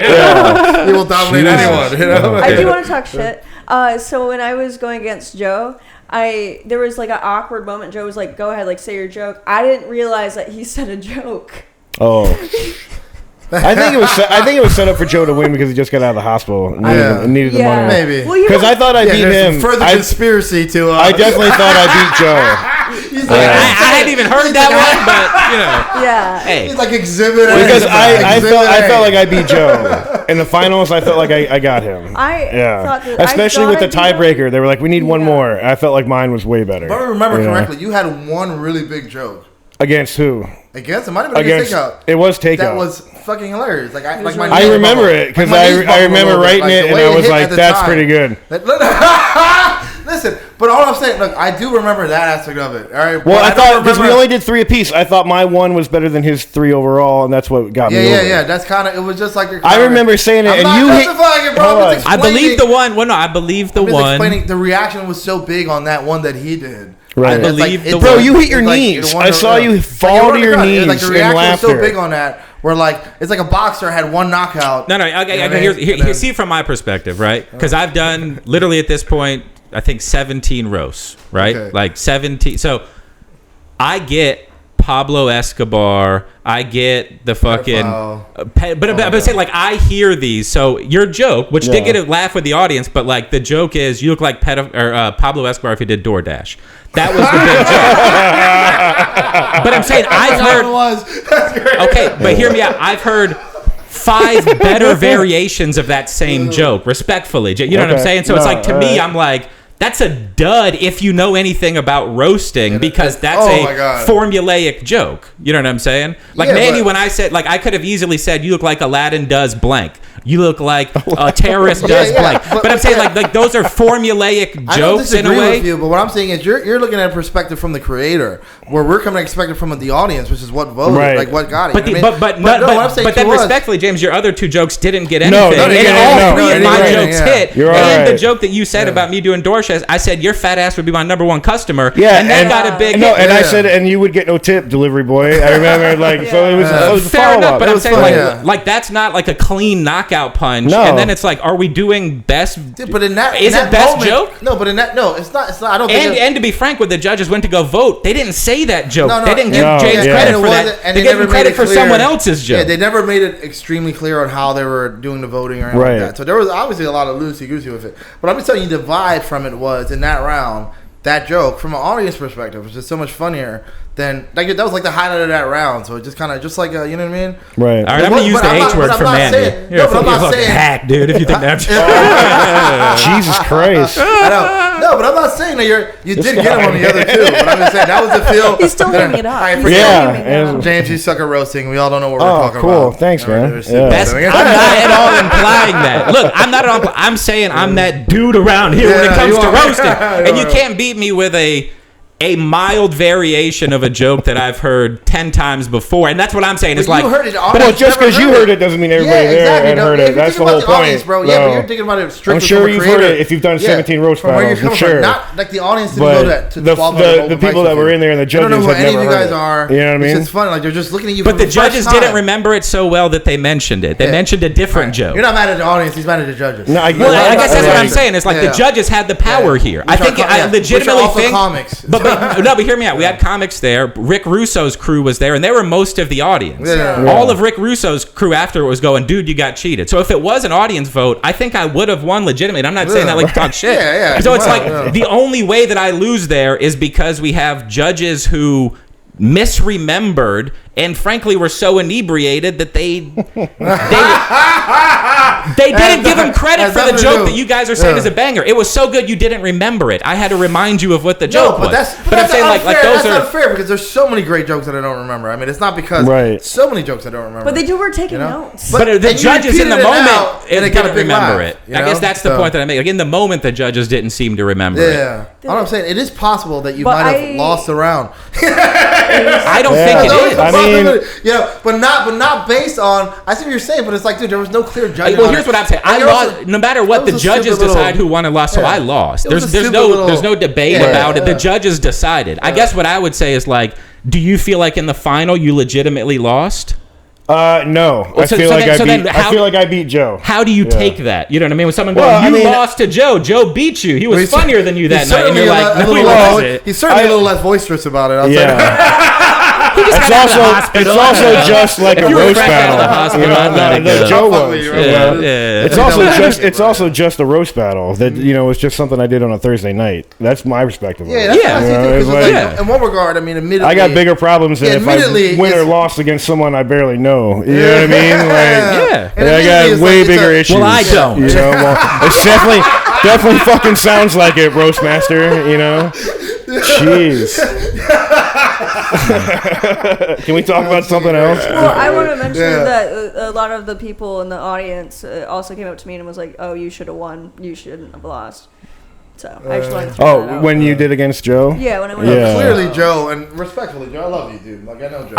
He will dominate anyone. You know? I do want to talk shit. So when I was going against Joe. There was like an awkward moment. Joe was like, go ahead, like say your joke. I didn't realize that he said a joke. Oh. I think it was set up for Joe to win because he just got out of the hospital and needed the money. Maybe. Because I thought I beat him. Further conspiracy to I definitely thought I beat Joe. I hadn't even heard that one, but you know. Yeah. Hey. He's like exhibit. Because I felt like I beat Joe. In the finals, I felt like I got him. Especially with the tiebreaker. They were like, we need one more. I felt like mine was way better. If I remember correctly, you had one really big joke. Against who? Against it might have been against Takeout. It was Takeout. That was fucking hilarious. Like I remember it because I remember writing it and I was like, "That's pretty good." Listen, but all I'm saying, look, I do remember that aspect of it. All right. Well, I thought because we only did 3 apiece, I thought my one was better than his 3 overall, and that's what got me. Yeah. That's kind of. It was just like. I remember saying it, and you hit. I believe the one. Well, no, I believe the one. Explaining the reaction was so big on that one that he did. Right. I believe the bro, one. you hit your knees. I saw you fall to your knees like the reaction was so big on that. Where like it's like a boxer had one knockout. No. Okay. Here, see from my perspective, right? Because I've done literally at this point, I think 17 roasts, right? Okay. Like 17. So I get Pablo Escobar. I get the fucking. But I'm saying like I hear these. So your joke, which did get a laugh with the audience, but like the joke is you look like Pablo Escobar if he did DoorDash. That was the big joke. But I'm saying I've heard. Okay, but hear me out. I've heard 5 better variations of that same joke, respectfully. You know what I'm saying? So it's like to me, I'm like. That's a dud if you know anything about roasting, because that's a formulaic joke. You know what I'm saying? Like, Manny, when I said, like, I could have easily said, you look like Aladdin does blank. You look like a terrorist does blank. But I'm saying, like those are formulaic jokes in a way. I don't disagree with you, but what I'm saying is you're looking at a perspective from the creator, where we're coming at a perspective from the audience, which is what voted, like what got it. But then respectfully, James, your other two jokes didn't get anything. All three of my jokes hit. And the joke that you said about me doing DoorDash, I said your fat ass would be my number one customer. Yeah, and that got a big hit. And I said, and you would get no tip, delivery boy. I remember, like, so it was a fair enough. follow-up. But I'm saying, like that's not like a clean knockout punch. No. And then it's like, are we doing best? But in that, is it best joke? No, but in that, no, it's not. It's not. I don't think. And to be frank, when the judges went to go vote, they didn't say that joke. They didn't give James credit for that. And they gave him credit for someone else's joke. Yeah, they never made it extremely clear on how they were doing the voting or anything like that. So there was obviously a lot of loosey-goosey with it. But I'm just telling you, the vibe from it was in that round. That joke, from an audience perspective, was just so much funnier than that was like the highlight of that round. So it just kind of just like you know what I mean? Right. All right, I'm gonna use the H word for Manny. No, but I'm not saying hack, dude. If you think that's Jesus Christ. I know. No, but I'm not saying that you did get him on the other two. But I'm just saying that was the feel. He's still hanging it up. James, you suck at roasting. We all don't know what we're talking about. Oh, cool. Thanks, man. I'm not at all implying that. Look, I'm not at all. I'm saying I'm that dude around here when it comes to roasting, and you can't beat me with a mild variation of a joke that I've heard 10 times before, and that's what I'm saying. It's like, you heard it, but just because you heard it doesn't mean everybody there had heard it. That's the whole point, audience, bro. Yeah, but you're thinking about it strictly. I'm sure you've heard it if you've done 17 roast battles. I'm sure. Not like the audience didn't go to the people that were in there and the judges have never heard it. I don't know who any of you guys are. You know what I mean? It's funny. Like they're just looking at you. But the judges didn't remember it so well that they mentioned it. They mentioned a different joke. You're not mad at the audience. He's mad at the judges. No, I guess that's what I'm saying. It's like the judges had the power here. I think I legitimately think. But hear me out. We had comics there. Rick Russo's crew was there, and they were most of the audience. All of Rick Russo's crew after was going, dude, you got cheated. So if it was an audience vote, I think I would have won legitimately. I'm not saying that like to talk shit. So it's like the only way that I lose there is because we have judges who misremembered and frankly were so inebriated that they didn't give him credit for the joke that you guys are saying is a banger. It was so good you didn't remember it. I had to remind you of what the joke was. But I'm saying like those are not fair because there's so many great jokes that I don't remember. I mean, it's not because so many jokes I don't remember. But they were taking notes. But the judges in the moment didn't remember it. I guess that's the point that I make. Like in the moment, the judges didn't seem to remember it. Yeah, all I'm saying, it is possible that you might have lost the round. I don't think it is. I mean, but not based on. I see what you're saying, but it's like, dude, there was no clear judgment. Well, here's what I'm saying. I lost. No matter what, the judges decide who won and lost, so I lost. There's no debate about it. The judges decided. I guess what I would say is like, do you feel like in the final you legitimately lost? No. I feel like I beat Joe. How do you take that? You know what I mean? When someone goes, you lost to Joe. Joe beat you. He was funnier than you that night. And you're like, no, he wasn't. He's certainly a little less boisterous about it. I'll say. It's also just like a roast battle. The Joe was. It's also just a roast battle that it's just something I did on a Thursday night. That's my perspective. In one regard, I mean, admittedly, I got bigger problems than if I win or lost against someone I barely know. You know what I mean? I got way bigger issues. Well, I don't. It's definitely fucking sounds like it, Roastmaster. Jeez. Can we talk about something else? Well, I want to mention that a lot of the people in the audience also came up to me and was like, "Oh, you should have won. You shouldn't have lost." So I just wanted to throw that out. When you did against Joe? Yeah, when I went. Clearly, Joe, and respectfully, Joe, I love you, dude. Like I know Joe.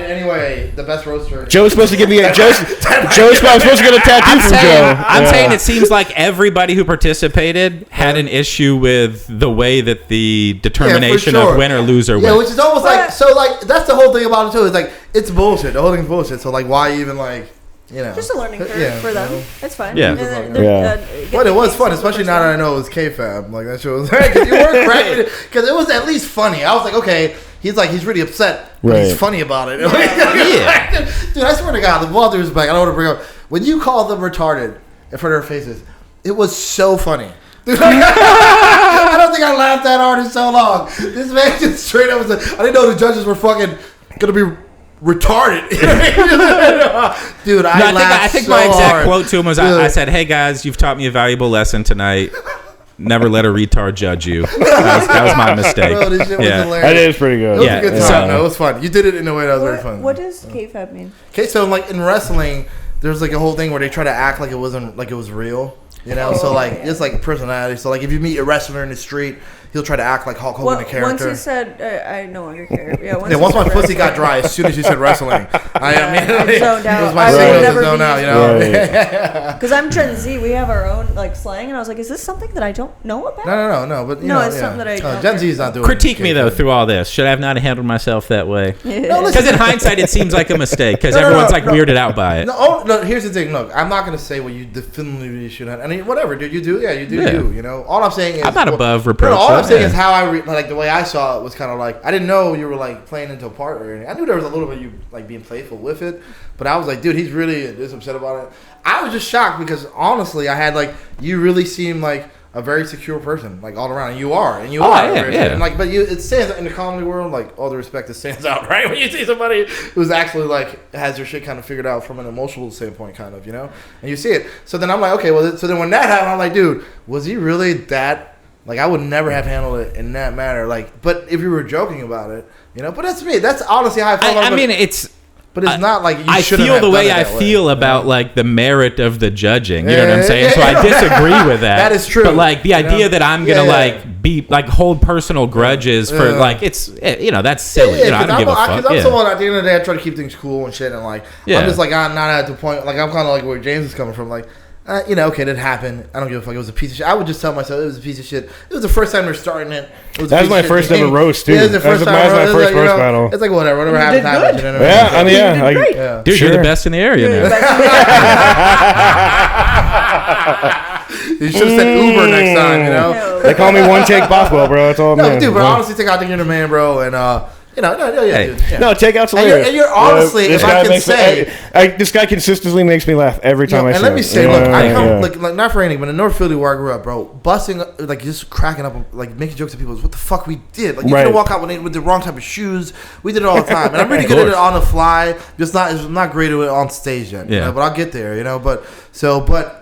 Anyway, the best roaster. Joe's supposed to give me a Joe's supposed to get a tattoo from Joe. I'm saying it seems like everybody who participated had an issue with the way that the determination of win or loser went. Yeah, which is almost like that's the whole thing about it too. It's like it's bullshit. The whole thing's bullshit. So like, why even like? Just a learning curve for them. It's fine. Yeah. But it was fun, especially now that I know it was K-Fab. Like that shit was because you weren't cracking it because it was at least funny. I was like, okay, he's really upset, but he's funny about it. Dude, I swear to God, the Walter's back. I don't want to bring up when you called them retarded in front of their faces. It was so funny. Dude, I don't think I laughed that hard in so long. This man just straight up was I didn't know the judges were fucking gonna be retarded. Dude, I think my exact quote to him was, I said, "Hey guys, you've taught me a valuable lesson tonight. Never let a retard judge you. That was my mistake. Bro, this shit was Yeah. hilarious. That is pretty good. It was Yeah. a good Yeah. time. No, it was fun. You did it in a way that was very fun. What does kayfabe mean? Okay, so like in wrestling, there's like a whole thing where they try to act like it wasn't like it was real. You know, so like it's like personality. So like if you meet a wrestler in the street, he'll try to act like Hulk Hogan, the character. Once you said, I no longer care. Yeah, Once my pussy got dry, as soon as you said wrestling, I zoned out. it was my I would signal to never zone be out. You using know. Because I'm Gen Z, we have our own like slang, and I was like, is this something that I don't know about? No. But you No, know, it's something that I don't Gen Z is not doing. Critique me though kayfabe. through all this. Should I have not handled myself that way? No, Because in hindsight, it seems like a mistake. Because No, everyone's like no. weirded out by it. No, here's the thing. Look, I'm not gonna say what you definitively should have. I mean, whatever, dude. You do, you do. Yeah. You know, all I'm saying is I'm not above No, reproach. all I'm saying Yeah. is how like the way I saw it was kind of like I didn't know you were like playing into a part or anything. I knew there was a little bit of you like being playful with it, but I was like, dude, he's really this upset about it. I was just shocked because honestly, I had like you really seem like a very secure person, like all around. And you are, and you are. yeah, yeah. And like, but it stands in the comedy world, like all the respect, it stands out, right? When you see somebody who's actually like has their shit kind of figured out from an emotional standpoint, kind of, you know, and you see it. So then I'm like, okay, well, so then when that happened, I'm like, dude, was he really that? Like, I would never have handled it in that manner. Like, but if you were joking about it, you know, but that's me. That's honestly how I felt. I mean, it's. But it's not like you I shouldn't feel have the way done it I that feel way, about you know? like the merit of the judging. You know what I'm saying? Yeah, So I yeah. disagree with that. That is true. But like the You idea know? that I'm gonna Yeah, yeah. like be like hold personal grudges for Yeah. like it's that's silly. Yeah, You know, I don't give a fuck. Because I'm Yeah. someone at the end of the day, I try to keep things cool and shit, and like Yeah. I'm just like I'm not at the point. Like I'm kind of like where James is coming from. Like you know, okay, that happened. I don't give a fuck. It was a piece of shit. I would just tell myself it was a piece of shit. It was the first time they're starting it. It was a That was piece my of shit first to ever me. roast, too. Yeah, it was the That was first my time. first It's like, roast battle. It's like whatever You happens did happens. good. You know what I mean? Yeah, I mean, yeah. You did Like, great. Yeah. Dude, you're Sure. the best in the area You're now. You should have said Uber next time. You know. they call me One Take Bothwell, bro. That's all I'm No, doing. dude, but honestly, take out the inner man, bro, and you know, yeah, Hey. dude. Yeah. No, Takeout's And hilarious. you're honestly, this if I guy can makes me- say- this guy consistently makes me laugh every time I see and let him. me say, Yeah, look, I yeah, come yeah. like not for anything, but in North Philly where I grew up, bro, busting like just cracking up, like making jokes at people. What the fuck we did? Like you Right. couldn't walk out with the wrong type of shoes. We did it all the time, and I'm really good at it on the fly. Just I'm not great at it on stage yet. You Yeah. know, but I'll get there. You know, but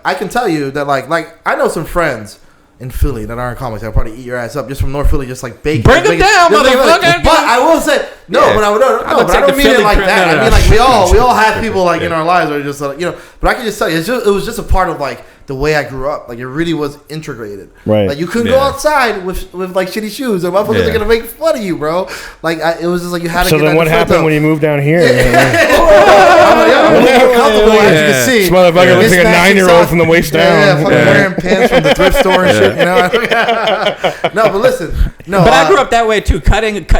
I can tell you that like I know some friends in Philly that aren't comics. I'll probably eat your ass up just from North Philly, just like baking. Bring 'em baking- down, just like- motherfucker. But I will say no, Yeah. but I would I'm no, gonna but I take don't the mean it Philly like trip. that. No, I no. mean like we all have people like in our lives that are just like, you know. But I can just tell you, it was just a part of like the way I grew up. Like it really was integrated. Right. Like you couldn't Yeah. go outside with like shitty shoes, or motherfuckers Yeah. are gonna make fun of you, bro. Like it was just like you had to. So get then that what in front happened of- when you moved down here? I'm like, yo, I'm more comfortable as you Yeah. can see. This motherfucker looks like a Mismatching 9-year-old socks. from the waist Yeah, down. fucking Yeah. wearing pants from the thrift store and shit. You know. No, but listen. No, But I grew up that way too.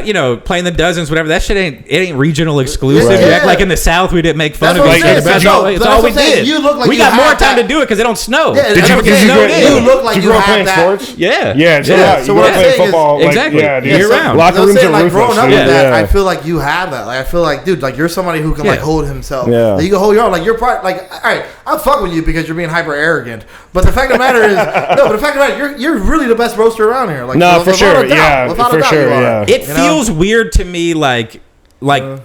You know, playing the dozens, whatever. That shit ain't regional exclusive. Right. You act Yeah. like in the South we didn't make fun That's of what each I'm other. saying. That's So, all, but it's that's all what we I'm saying. did. You look like we you got more have time that. to do it because it don't snow. Yeah, Did you that's ever what get I'm saying. snowed You in? look like Did you you grow up have playing that. sports? Yeah. Yeah, so, Yeah. you So grew what up I'm playing saying is- football. Like, Exactly. yeah, dude. Year round. Locker I'm rooms saying, are like ruthless. growing up Yeah. with that, Yeah. I feel like you have that. Like I feel like, dude, like you're somebody who can like Yeah. hold himself. Yeah. Like, you can hold your own. Like you're part. Like all right, I'm fucking with you because you're being hyper arrogant. But the fact of the matter is, no. But the fact of the matter, you're really the best roaster around here. Like No, for without sure. a doubt. Yeah, Without a for doubt sure, you are. yeah. It You know? feels weird to me, like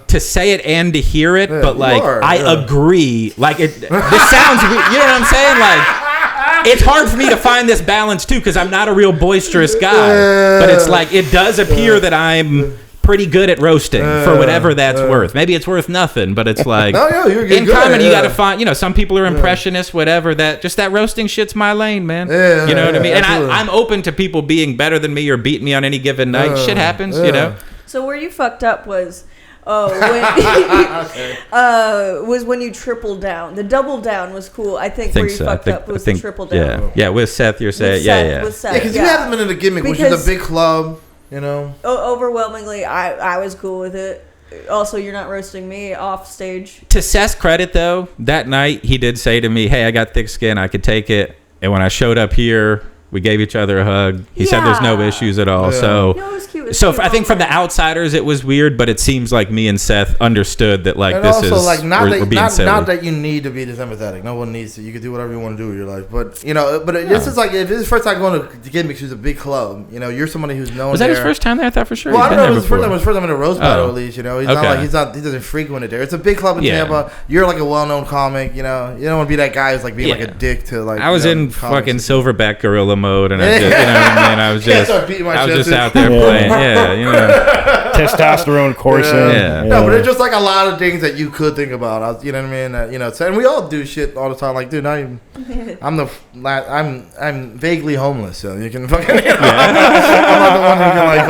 to say it and to hear it, Yeah, but you like are, I yeah. agree. Like this sounds weird. You know what I'm saying? Like it's hard for me to find this balance too because I'm not a real boisterous guy. But it's like it does appear that I'm pretty good at roasting for whatever that's worth. Maybe it's worth nothing, but it's like No, yeah, you're in good at comedy it, you yeah. got to find. You know, some people are impressionists, whatever. That roasting shit's my lane, man. Yeah, you know what I yeah, mean? And absolutely. I'm open to people being better than me or beating me on any given night. Shit happens, you know. So where you fucked up was was when you tripled down. The double down was cool. I think where you fucked up was the triple down. Yeah, with Seth, you're saying, With yeah, Seth, yeah. with Seth, Yeah, because you haven't been in a gimmick, which is Because- a big club. You know. Overwhelmingly, I was cool with it. Also, you're not roasting me off stage. To Seth's credit, though, that night he did say to me, "Hey, I got thick skin. I could take it." And when I showed up here, we gave each other a hug. He said there's no Yeah. issues at all. Yeah. So No, it was cute. was So too I think from the long. outsiders it was weird, but it seems like me and Seth understood that like And this also, is like, we're being silly. not that you need to be this empathetic. No one needs to. You can do whatever you want to do with your life. But this is like if this is the first time going to Gimmicks, who's a big club. You're somebody who's known. Was that his there. first time there? I thought for sure. Well, I he'd don't know. been It there was his first time. It before. was his first time in a roast battle. Oh. At least, he's Okay. not like he doesn't frequent it there. It's a big club in Yeah. Tampa. You're like a well-known comic. You don't want to be that guy who's like being like a dick to like. I was in comics. fucking silverback gorilla mode, and I just, you know what I mean. I was Can't just, start beating my I was chest just in. out there playing. Yeah. Testosterone coursing. Yeah. No, but there's just like a lot of things that you could think about. You know what I mean? And we all do shit all the time. Like, dude, I'm vaguely homeless, so you can fucking. I'm not the one who can like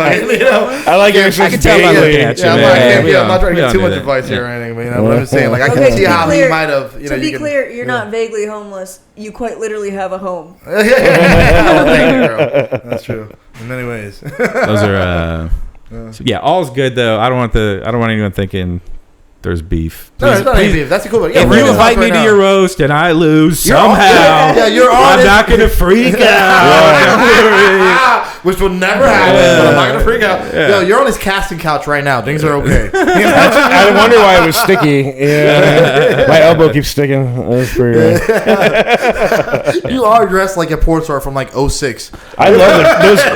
I like your I can tell by looking at you, man. I'm not trying to We get all too do much that. advice here or anything, but but I'm just saying, like, I Okay, can see how he might have. To be clear, you're not vaguely homeless. You quite literally have a home. Thank you, girl. That's true. In many ways. Those are. So yeah, all's good though. I don't want anyone thinking there's beef. No, it's not any beef. That's a cool one. Yeah, If we're in you this invite house me right to now. your roast and I lose You're on- somehow, yeah, you're on I'm it. not gonna freak out. Which will never happen. But I'm not gonna freak out. Yo, you're on his casting couch right now. Things are okay. I wonder why it was sticky. Yeah. My elbow keeps sticking. That's pretty weird. You are dressed like a porn star from like 06. I love it.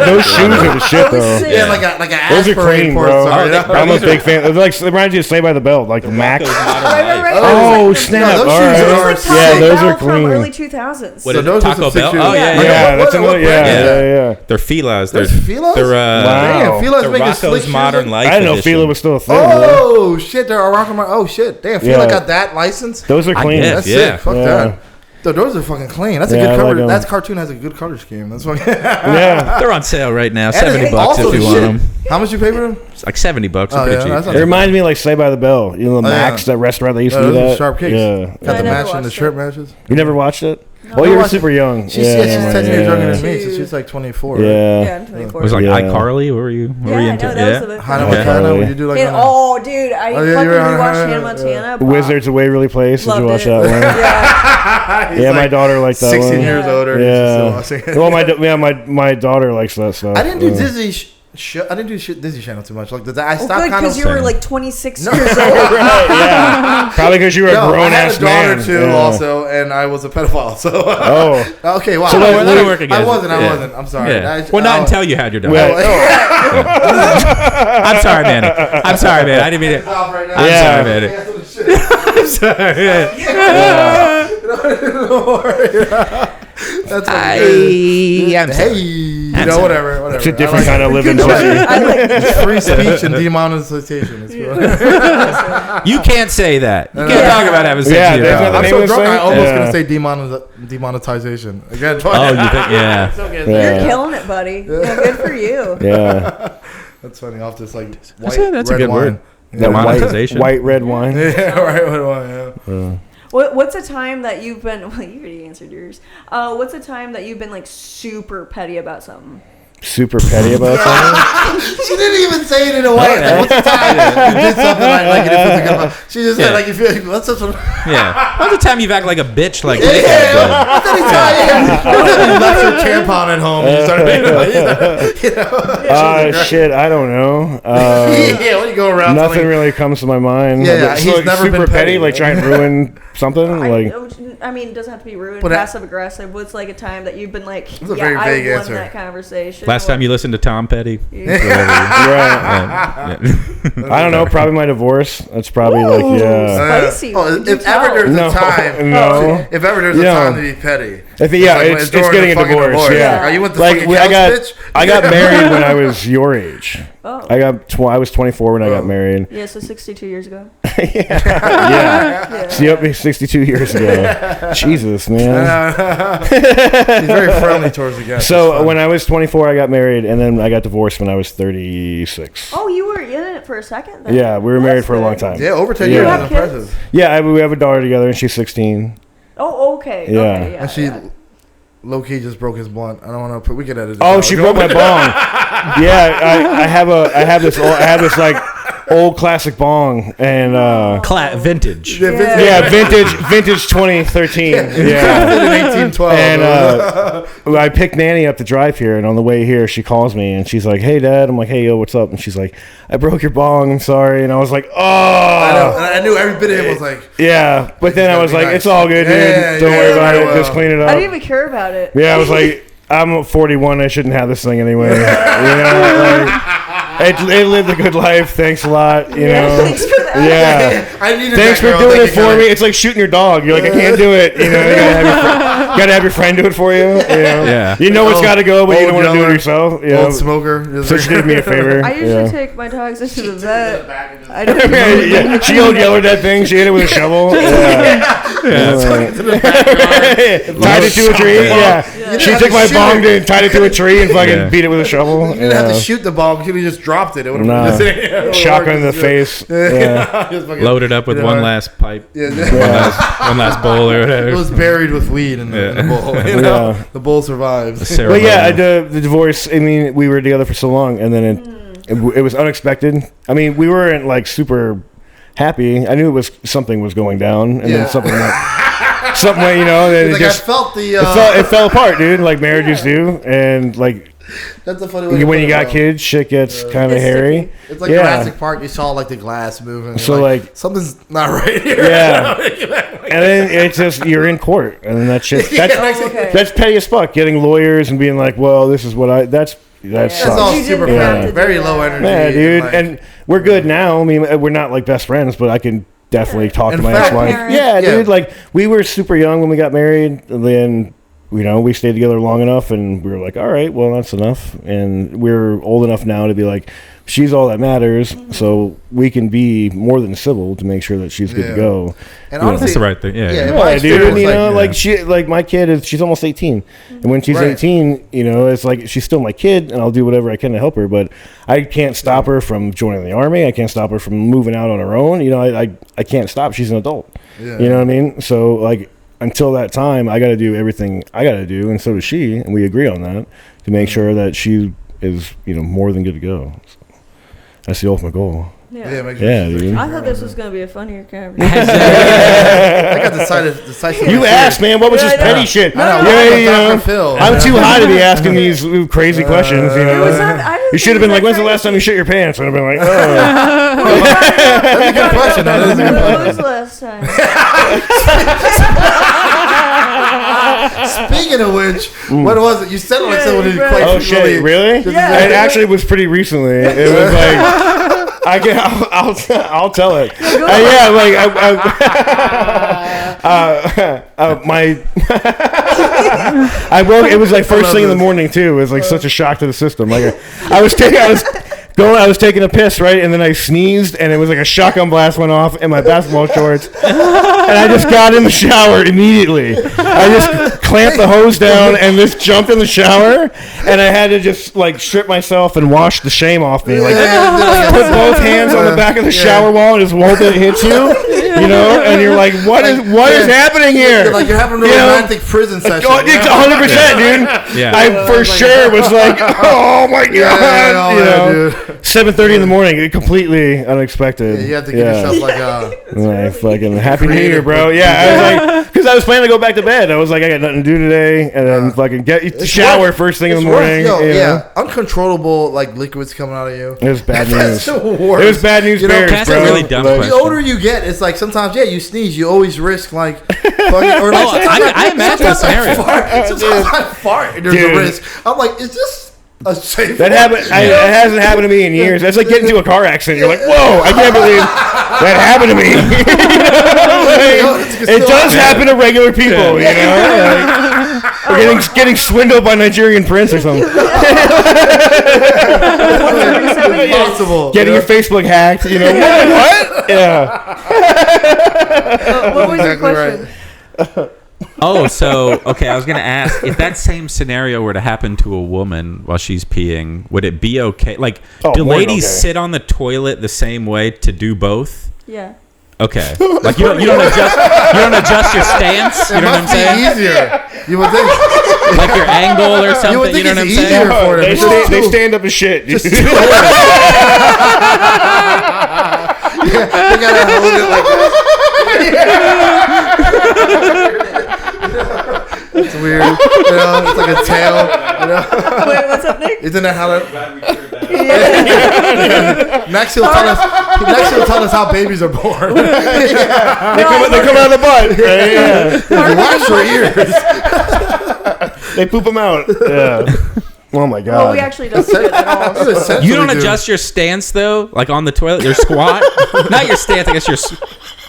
Those shoes are the shit, though. sick. Yeah, like a Those are aspirin clean, porn bro. star. you know? I'm a big fan. It reminds you of Saved by the Bell, like the Max. Right. Oh, snap. those All shoes right. are It's sick. like Yeah, Taco those Bell are from clean. early 2000s. What So is those it? are some Taco sick Bell? shoes. Oh yeah, Yeah. Yeah, that's What another. brand Yeah, is that? yeah. They're Fila's. There's Fila's? They're Wow. Damn, Fila's they're making slick Rocco's shoes. Modern Life. I didn't know edition. Fila was still a thing. bro. Oh shit, they're rocking my. Oh shit, damn, Fila Yeah. got that license. Those are I clean. guess. That's Yeah. sick. Fuck Yeah. that. Dude, those are fucking clean. That's a Yeah, good I cover. like 'em. That cartoon has a good color scheme. That's fucking. Yeah. They're on sale right now. And $70 also if you the want shit- them. How much you pay for them? It's like $70. Oh, They're yeah, pretty that's cheap. not- It reminds me of like Saved by the Bell. You know, the Oh, yeah. Max, that restaurant they used to Oh, do those are that. sharp cakes. Yeah. Got I the never match and the watched shirt it. matches. You never watched it? No. Well, you were watched it. super young. She's 10 years younger than me, Two. so she's like 24. Right? Yeah. Yeah, I'm 24. Was it like Yeah. iCarly? What were you? What yeah, were you I into? know, that was the Hannah Yeah. Montana, would you do like And, Hannah- oh, dude, I Oh, yeah, fucking you're on rewatched Hannah- Hannah Montana. Wizards of Waverly Place. Did Loved you watch it. that one? Yeah. He's Yeah, my like daughter liked that 16 one. years older. Yeah. She's still watching. Well, my daughter likes that stuff. I didn't do Yeah. Disney. I didn't do Disney Channel too much. Like I Oh, stopped good, kind of. because you were same. like 26 No. years old. Right, yeah. Probably because you were a No, I grown had ass a daughter man. too, Yeah. also, and I was a pedophile. So Oh. okay, wow. So that'll work I against wasn't. it. I Yeah. wasn't. I'm sorry. Yeah. Well, not until you had your daughter. Well, I'm sorry, Manny. I'm sorry, man. I didn't mean it. Right now. I'm Yeah. sorry, Manny. I'm sorry. That's I'm hey, whatever. It's a different kind of living pussy. I like It's free speech and demonetization. It's cool. You can't say that. You can't Yeah. talk about having sex. Yeah, with your that's dog. not I'm the so name of the drunk. I thing? almost Yeah. gonna say demonetization again. Oh, you think? Yeah. You're Yeah. killing it, buddy. Yeah, good for you. Yeah. That's funny. Off this like That's white, that's a red good wine. word. That Demonetization. white red wine. Yeah, right. Red wine. Yeah. What's a time that you've been? Well, you already answered yours. What's a time that you've been like super petty about something? Super petty about something. She didn't even say it in a way. Like, what's the time you did something like it? If it's a good one. She just said Yeah. like if you what's this one? Yeah. When's the time you've acted like a bitch like Yeah, Takeout did? what's any time? You left your tampon at home. And you started making Shit, I don't know. yeah, when you go around. Nothing telling- really comes to my mind. Yeah, But, he's like, never super been petty. like trying to ruin something. Like I mean, it doesn't have to be rude. But Passive aggressive. What's like a time that you've been like, a very I vague won answer. that conversation. Last time you listened to Tom Petty? right. Yeah. I don't know. Probably my divorce. That's probably like Spicy. Oh, Do if ever tell. there's No, a time, no. if ever there's a Yeah. time to be petty, If yeah, like when it's during getting the a fucking divorce. Yeah. Are you with the Like fucking I got couch, bitch? I got married when I was your age. Oh. I was 24 when I got married. Yeah, so 62 years ago. Yeah. Yeah. See, up me 62 years ago. Jesus, man. He's very friendly towards the guest. So when I was 24, I got married, and then I got divorced when I was 36. Oh, you were in it for a second then? Yeah, we were married for a long good. time. yeah, over 10 Yeah. years You is have kids? impressive. Yeah, we have a daughter together, and she's 16. Oh, okay. Yeah. Okay, yeah. And she yeah. low key just broke his blunt. I don't want to. We could edit. This Oh, out. she broke my bong. Yeah, I have this like old classic bong and Vintage. yeah, vintage 2013. Yeah, 1812. and I picked Manny up to drive here, and on the way here, she calls me and she's like, "Hey, Dad." I'm like, "Hey, yo, what's up?" And she's like, "I broke your bong. I'm sorry." And I was like, "Oh." I know. And I knew every bit of it was like. Yeah, but then I was like, nice. "It's all good, dude. Yeah, Don't worry about it. well. Just clean it up." I didn't even care about it. Yeah, I was like, I'm 41. I shouldn't have this thing anyway. You know, like, it lived a good life. Thanks a lot. You know. Thanks for that. Yeah. I needed Thanks that for girl. doing it Thank you, for guys. me. It's like shooting your dog. You're like, I can't do it. You know, you gotta have your friend do it for you. You know, Yeah. You know it's got to go, but you don't want to do it yeller, yourself. You Old know? smoker. So she did me a favor. I usually yeah. take my dogs into the vet. I don't Yeah, she old yellered that thing. She hit it with a shovel. Tied it to a tree. Yeah. She took my bong and tied it to a tree and fucking beat it with a shovel. You didn't have to shoot the ball because you just dropped it. It would Nah. have Shotgun in the face. Yeah. Loaded up with one last pipe. Yeah. One last bowl or whatever. It was buried with weed in the bowl. You know? Yeah. The bowl survived. But yeah, the divorce. I mean, we were together for so long, and then it was unexpected. I mean, we weren't like super happy. I knew it was something was going down, and then something way, you know. And it Like just I felt the. it fell apart, dude. Like marriages do, and like That's a funny way. when you got kids, shit gets kind of hairy. It's like Jurassic Park. You saw like the glass moving. So like something's not right here. Yeah. And then it's just you're in court, and then that's just that's petty as fuck. Getting lawyers and being like, well, this is what that's That's all You super didn't have fun. to Very do low that. energy. Yeah, dude, like- and we're good now. I mean, we're not like best friends, but I can definitely talk to In my fact, ex-wife. parents. Yeah, Yeah. dude, like we were super young when we got married, and then you know we stayed together long enough, and we were like, all right, well that's enough, and we're old enough now to be like, she's all that matters, so we can be more than civil to make sure that she's good to go. And Yeah. honestly, That's the right thing. Yeah. Yeah, Yeah, my dude, experience you was know, like- like she, like my kid is, she's almost 18, and when she's Right. 18, you know, it's like she's still my kid, and I'll do whatever I can to help her, but I can't stop her from joining the army. I can't stop her from moving out on her own. You know, I can't stop. She's an adult. Yeah. You know what I mean? So like until that time, I got to do everything I got to do, and so does she, and we agree on that to make sure that she is, you know, more than good to go. So that's the ultimate goal. Yeah. make Yeah, sure- dude. I thought this was going to be a funnier conversation. I got decisive. You asked, man. What was Yeah, this I know. petty shit? I know. Yeah, you Dr. know. Phil. I'm too high to be asking these crazy questions. You It was know. not- I didn't You should have think been like, it was "When's the that last time you shit your pants?" And I've been like, "Oh, That's a good question. That is a good When question. was the last time? Speaking of which, what was it? You said it like someone who right. quite oh shit, really?" Yeah. It actually was pretty recently. It was like. I'll tell it. Yeah, like my I woke. It was like first thing in the morning too. It was like such a shock to the system. Like I was taking a piss, right, and then I sneezed, and it was like a shotgun blast went off in my basketball shorts, and I just got in the shower immediately. I just clamped the hose down and just jumped in the shower, and I had to just like strip myself and wash the shame off me. Like put both hands on the back of the shower wall and just hope it hits you, you know, and you're like, what is happening here? Like you're having a You know? romantic prison session. Oh, it's 100%, dude. Yeah. I for sure was like, oh my god, Yeah, you know. dude. 7:30 in the morning, completely unexpected. Yeah, you have to give yourself like a. Like fucking Happy New Year, bro. Yeah, I was like, because I was planning to go back to bed. I was like, I got nothing to do today, and then fucking shower first thing in the morning. Yo, you know? yeah, uncontrollable like liquids coming out of you. It was bad news. That's the worst. It was bad news You know, bears, Can I ask bro. a really dumb Like, question? The older you get, it's like sometimes you sneeze, you always risk like fucking, or like Oh, sometimes I imagine the sometimes I scenario. fart. Sometimes I fart and there's Dude. a risk. I'm like, is this a safe? That happened. It hasn't happened to me in years. That's like getting into a car accident. You're like, whoa! I can't believe that happened to me. It does happen to regular people, you know. Like, or getting swindled by Nigerian prince or something. Impossible. Getting your Facebook hacked, you know. What? Yeah. What was your Exactly question? Oh, so okay. I was gonna ask if that same scenario were to happen to a woman while she's peeing, would it be okay? Like, Oh, do more than ladies okay. sit on the toilet the same way to do both? Yeah. Okay, like you don't adjust your stance. You It know what I'm must be saying? easier. You would think. Like your angle or something. You would think know what I'm it's saying? easier for them. They It's just stand too- up as shit. dude. You know, it's like a tail. You know? Wait, what's up, Nick? Isn't that how? Yeah. Next he'll tell us how babies are born. They come out of the butt. Right? Yeah. Wash your ears. They poop them out. Yeah. Oh my god. Well, we actually don't do it at all. So. You don't adjust your stance though, like on the toilet, your squat. Not your stance, I guess your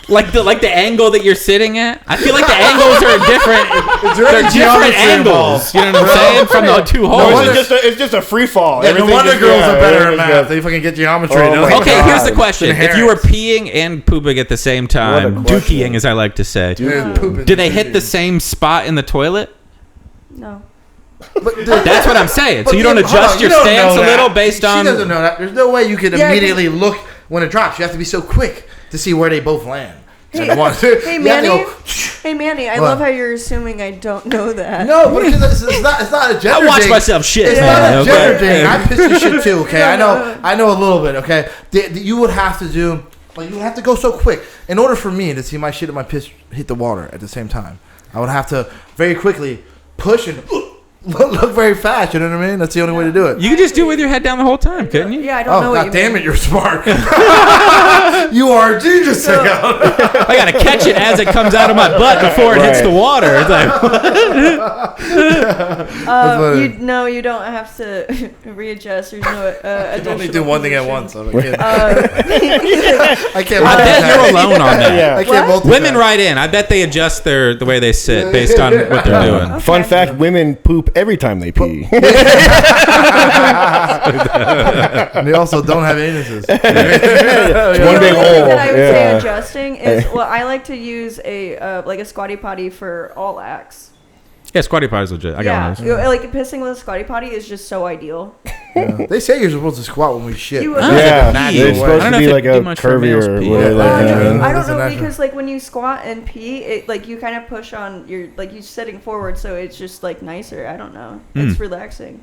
like the angle that you're sitting at. I feel like the angles are different. They're different angles. You know what I'm saying? From the two holes. It's just a free fall. Yeah, no wonder girls are better at math. They fucking get geometry. Okay, here's the question: if you were peeing and pooping at the same time, dookie-ing, as I like to say, do they hit the same spot in the toilet? No. That's what I'm saying. So you don't adjust your stance a little based on. She doesn't know that. There's no way you can immediately look when it drops. You have to be so quick to see where they both land. Hey, Manny. Hey, Manny. I love how you're assuming I don't know that. No, but it's not a gender I watch thing. myself shit. It's man, not a gender thing. okay? I piss you shit too. Okay, I know a little bit. Okay, you would have to do. Like, you would have to go so quick in order for me to see my shit and my piss hit the water at the same time. I would have to very quickly push and look very fast. You know what I mean? That's the only way to do it. You could just do it with your head down the whole time, couldn't you? Yeah, I don't know what you damn mean. it, you're smart. You are a genius. I gotta catch it as it comes out of my butt before it hits the water. It's like, you don't have to readjust. There's no you only do one thing at once. I can't. I bet you're alone on that. Yeah. I can't multitask. Women write in. I bet they adjust the way they sit based on what they're doing. Okay. Fun fact: women poop every time they pee. And they also don't have anuses. It's one big hole. That I would say Yeah. adjusting is I like to use a squatty potty for all acts. Yeah, squatty potty's legit. I got one. Like pissing with a squatty potty is just so ideal. Yeah. They say you're supposed to squat when we shit. You- Yeah, It's it's supposed I don't to know be if like it'd a do much for males curvier. pee. Way, Yeah. like, I don't That's a know natural. because like when you squat and pee, it like you kind of push on your like you're sitting forward, so it's just like nicer. I don't know. It's relaxing.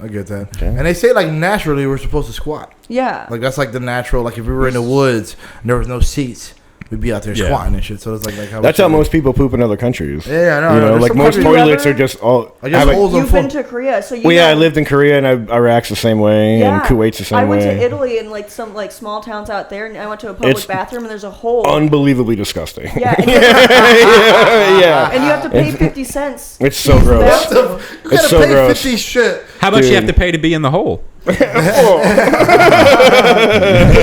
I get that. Okay. And they say like naturally we're supposed to squat. Yeah. Like that's like the natural. Like if we were in the woods and there was no seats, we'd be out there squatting and shit. So it's like how that's how most people poop in other countries. Yeah, I know. You know, There's like some most countries- toilets are just all. I guess have, holes You've are full. been to Korea, so you well, yeah, I know- lived in Korea and Iraq's the same way, and Kuwait's the same way. I went to Italy and like some like small towns out there, and I went to a public It's bathroom and there's a hole. Unbelievably disgusting. Yeah, and, yeah. and you have to pay 50 cents. It's so gross. You It's gotta so pay gross. 50 shit. How much Dude. you have to pay to be in the hole? You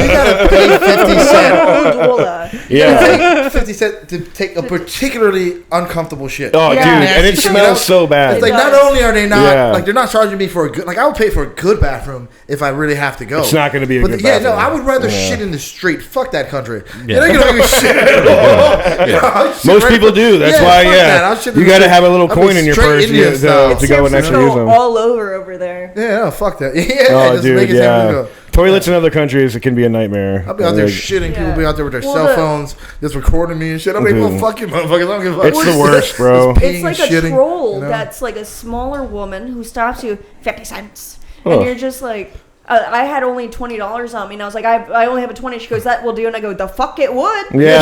gotta pay 50 cents. Yeah. 50 cents to take a particularly uncomfortable shit. Oh, Yeah. dude, and it Nasty. smells so bad. It's like It not does. only are they not Yeah. like they're not charging me for a good, like I would pay for a good bathroom if I really have to go. It's not gonna be a But good yeah, no, bathroom. I would rather Yeah. shit in the street. Fuck that country. Yeah. They're gonna make me shit at all. Most people do. That's why, fuck that. I'll yeah. shit You in the got to street. have a little I'll be coin in your straight purse Indian to style. go and actually use them. all over there. Yeah, no, fuck that. Yeah, Oh, just dude, make it San yeah. Francisco. Toilets in other countries, it can be a nightmare. I'll be out there Like, shitting. People Yeah. be out there with their Well, cell the- phones, just recording me and shit. I'm like, well, Dude. fuck you, motherfuckers. I don't give a fuck. It's the worst, bro. Just It's peeing like and a shitting, troll you know? that's like a smaller woman who stops you 50 cents. Ugh. And you're just like, I had only $20 on me, and I was like, I only have a 20. She goes, that will do, and I go, the fuck it would. Yeah.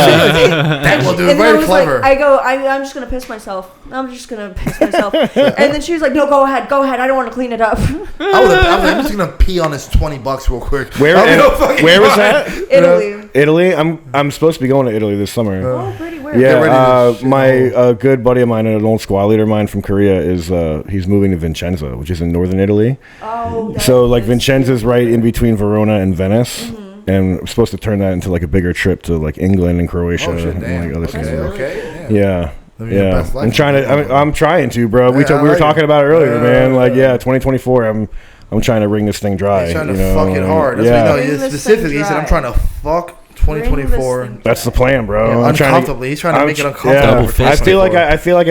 That will do. And then I Very was clever. like, I go, I'm just gonna piss myself. I'm just gonna piss myself. And then she was like, no, go ahead. I don't want to clean it up. I'm just gonna pee on this $20 real quick. Where was that? Italy. Italy. I'm supposed to be going to Italy this summer. Oh, pretty weird. Get ready Yeah, to shit my good buddy of mine and an old squad leader of mine from Korea is he's moving to Vicenza, which is in northern Italy. Oh, So like Vincenza's right in between Verona and Venice, and I'm supposed to turn that into like a bigger trip to like England and Croatia Oh, shit, and damn. like other Okay, stuff. okay. Yeah. Living your Yeah, best life. I'm trying to. I'm trying to, bro. We Yeah, I were like talking it. about it earlier, Yeah, man. Like, yeah. 2024. I'm trying to wring this thing dry. He's trying to you know? fuck it hard. That's yeah, what he Bring knows. this Specifically, thing he said, I'm dry. trying to fuck 2024. Bring this that's the plan, bro. Yeah, I'm trying to. uncomfortably. He's trying to make it uncomfortable. Yeah, Double fist. I feel like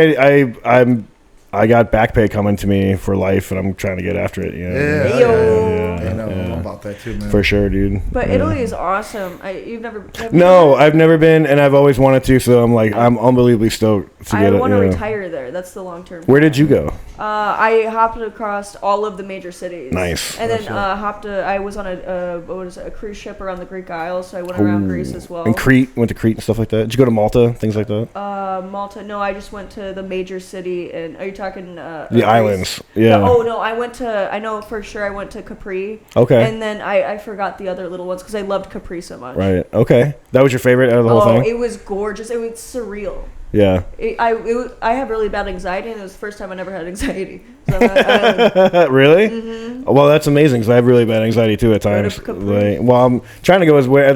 I got back pay coming to me for life, and I'm trying to get after it. Yeah. Yo. You know, about that too, man. For sure, dude. But Yeah. Italy is awesome. You've never No, I've never been, and I've always wanted to. So I'm like, I'm unbelievably stoked to I get it. want to Yeah. retire there. That's the long term. Where did you go? I hopped across all of the major cities. Nice. And then I was on a cruise ship around the Greek Isles, so I went around Greece as well. And Crete, went to Crete and stuff like that. Did you go to Malta, things like that? Malta. No, I just went to the major city. And are you talking The Greece? islands. Yeah. No, I went to. I know for sure I went to Capri. Okay. And then I forgot the other little ones because I loved Capri so much. Right. Okay. That was your favorite out of the whole thing? It was gorgeous. It was surreal. Yeah. I have really bad anxiety, and it was the first time I never had anxiety. So Really? Mm-hmm. Well, that's amazing because I have really bad anxiety too at times. Like, well, I'm trying to go as where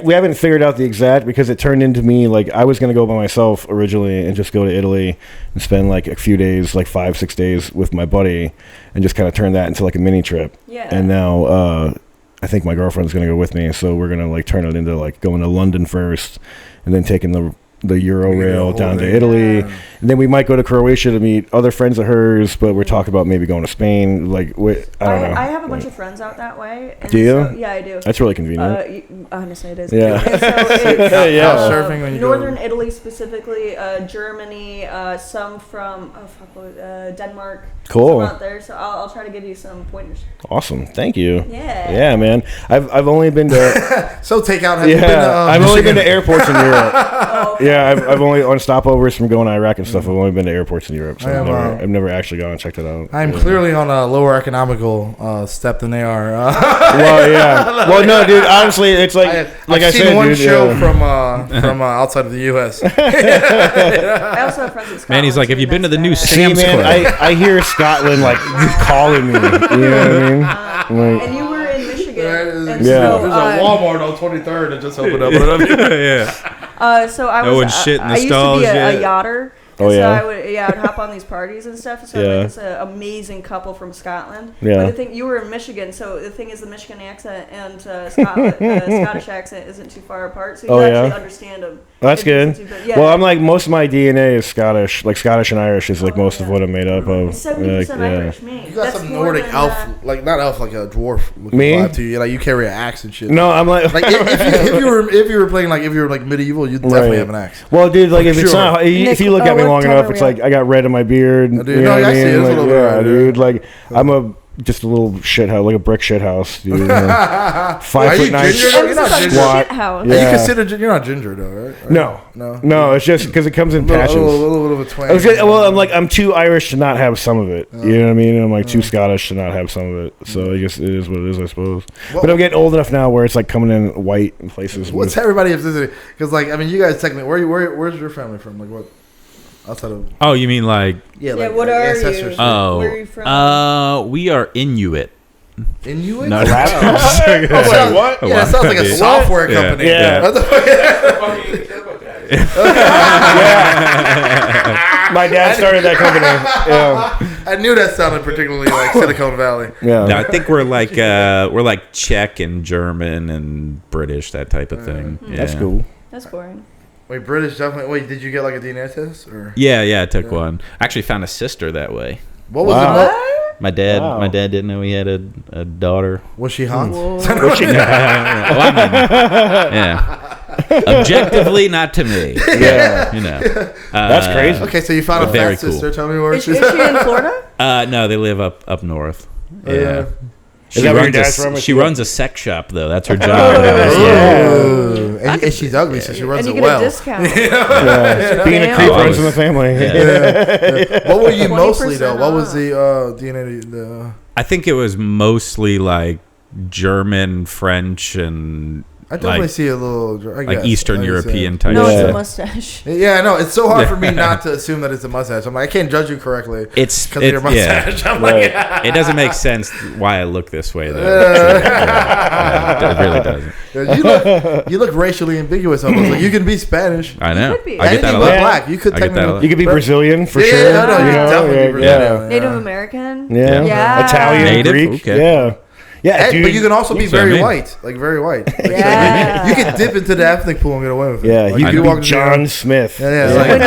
we haven't figured out the exact because it turned into me like I was gonna go by myself originally and just go to Italy and spend like a few days, like 5-6 days with my buddy, and just kind of turn that into like a mini trip. Yeah. And now I think my girlfriend's gonna go with me, so we're gonna like turn it into like going to London first, and then taking the Euro down to Italy, and then we might go to Croatia to meet other friends of hers. But we're talking about maybe going to Spain. Like, I don't know. I have a bunch of friends out that way. And Do you? So, yeah, I do. That's really convenient. Honestly, it is. Yeah. And so it's, surfing when you go- Northern Italy specifically, Germany, some from Denmark. Cool. Some out there, so I'll try to give you some pointers. Awesome. Thank you. Yeah. Yeah, man. I've only been to. So Takeout. Have you been to, I've only been to Michigan? airports in Europe. Oh, okay. Yeah, I've only on stopovers from going to Iraq and stuff. I've only been to airports in Europe, so I've never actually gone and checked it out. I'm clearly on a lower economical step than they are. Well, yeah. Well, no, dude. Honestly, it's like I've seen said, one dude, show yeah. from outside of the U.S. I also have friends in Scotland. Manny's like, too, have you been to that's the new bad. See, Sam's man, Club? I hear Scotland like calling me. You know what I mean? Like, And you were in Michigan. And Yeah. so, There's a Walmart on 23rd that just opened up. yeah. So I No was. one's shitting the I used to stalls be a yet. yachter. Oh, And so yeah? I would hop on these parties and stuff. So Yeah. like this amazing couple from Scotland. Yeah. But the thing, you were in Michigan, so the thing is, the Michigan accent and Scotland, Scottish accent isn't too far apart, so you actually understand them. That's good. Yeah. Well, I'm like most of my DNA is Scottish, like Scottish and Irish is like most of what I'm made up of. 70% Like, Irish, me. You got That's some more Nordic than, elf, like not elf, like a dwarf. Me? Vibe to you. Like you carry an axe and shit. No, I'm like, Like if you were playing like if you were like medieval, you'd definitely have an axe. Well, dude, like if it's Sure. not, if you look at me long enough, it's like I got red in my beard. Dude, you know what I I see it. mean? It's a Like, little bit yeah, red, dude. Like I'm just a little shit house, like a brick shit house, dude. 5'9" You're not ginger. squat. Shit house. Yeah. You consider you're not ginger though, right? No. It's just because it comes in patches. A little bit of a twang. I'm too Irish to not have some of it. You know what I mean? And I'm like too Scottish to not have some of it. So I guess it is what it is, I suppose. But I'm getting old enough now where it's like coming in white in places. What's everybody visiting? Because like I mean, you guys technically where's your family from? Like what outside of? Oh, you mean like? Yeah, like, what like are ancestors. you? Oh, Where are you from? we are Inuit. Inuit? No, Oh, Wait, what? Yeah, it sounds like a What? software Yeah. company. Yeah. What the fuck? My dad started that company. Yeah. I knew that sounded particularly like Silicon Valley. Yeah. No, I think we're like Czech and German and British, that type of thing. Yeah. That's cool. That's boring. Wait, British definitely. Wait, did you get like a DNA test or? Yeah, I took one. I actually found a sister that way. What was Wow. the? My dad Wow. didn't know he had a daughter. Was she hot? Well, I mean, yeah. Objectively, not to me. Yeah. You know. That's crazy. Okay, so you found a Very fat cool. sister. Tell me where Is she's she in Florida? No, they live up north. Yeah. Is that where your dad's from? She runs a sex shop though. That's her job. Oh. And she's ugly, so she runs And it you get well. a discount. Yeah. Being a creep Oh, I runs in the family. What were you mostly 20% though? What was off. the DNA? The I think it was mostly like German, French, and I definitely like, see a little I like guess, Eastern like you European said. type. No, it's Yeah. a mustache. Yeah, I know. It's so hard for me not to assume that it's a mustache. I'm like, I can't judge you correctly It's because of your mustache. I'm Right. like, It doesn't make sense why I look this way though. Yeah, it really doesn't. you look racially ambiguous almost. Like you can be Spanish. I know. could be. I get that a Anything lot. but black. You could I get that a technically. lot. You could be Brazilian for Yeah, sure. no, you you know? definitely be Brazilian. Yeah. Native American? Yeah. Yeah. Italian, Native? Greek. Okay. Yeah. Yeah, dude. But you can also be That's what I very mean. white, like very white. Like, so Yeah. you can dip into the ethnic pool and get away with it. Yeah, Like, you can could walk be into John the- Smith. Yeah, it's like,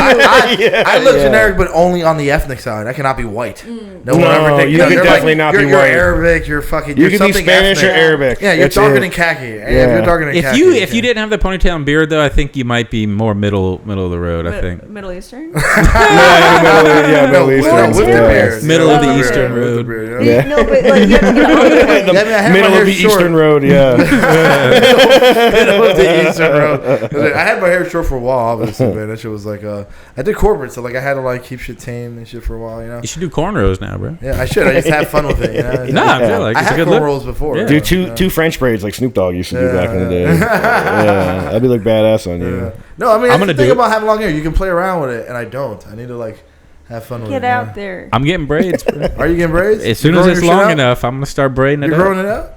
I look yeah. generic, but only on the ethnic side. I cannot be white. No one No, ever thinks you no, could you're definitely not be you're white. Arabic. You're fucking. You You're could be something Spanish ethnic. or Arabic. Yeah, you're That's darker it. than khaki. Yeah. If you're darker than If khaki, you didn't have the ponytail and beard though, I think you might be more middle of the road. I think Middle Eastern. Middle with Eastern. the beard. Middle of the With Eastern beard, road. with the beard, yeah. Yeah. No, but like you have to get all the way. Yeah, I mean, I had my Middle hair of the short. Eastern Road, yeah. Middle of the Eastern Road. I had my hair short for a while, obviously, man. That shit was like, I did corporate, so like I had to like keep shit tame and shit for a while, you know. you should do cornrows now, bro. Yeah, I should. I just have fun with it, you know. No, I feel like I it's a had good look. cornrows before. Yeah. Do two French braids like Snoop Dogg used to do Yeah, back in the day. Yeah, that'd be like badass on you. Yeah. No, I mean, I'm I'm gonna gonna think do it. about having long hair. You can play around with it, and I don't. I need to like have fun with Get it. out there. I'm getting braids, bro. Are you getting braids? As soon You as growing it's your shit long out? enough, I'm gonna start braiding it You're up. growing it out.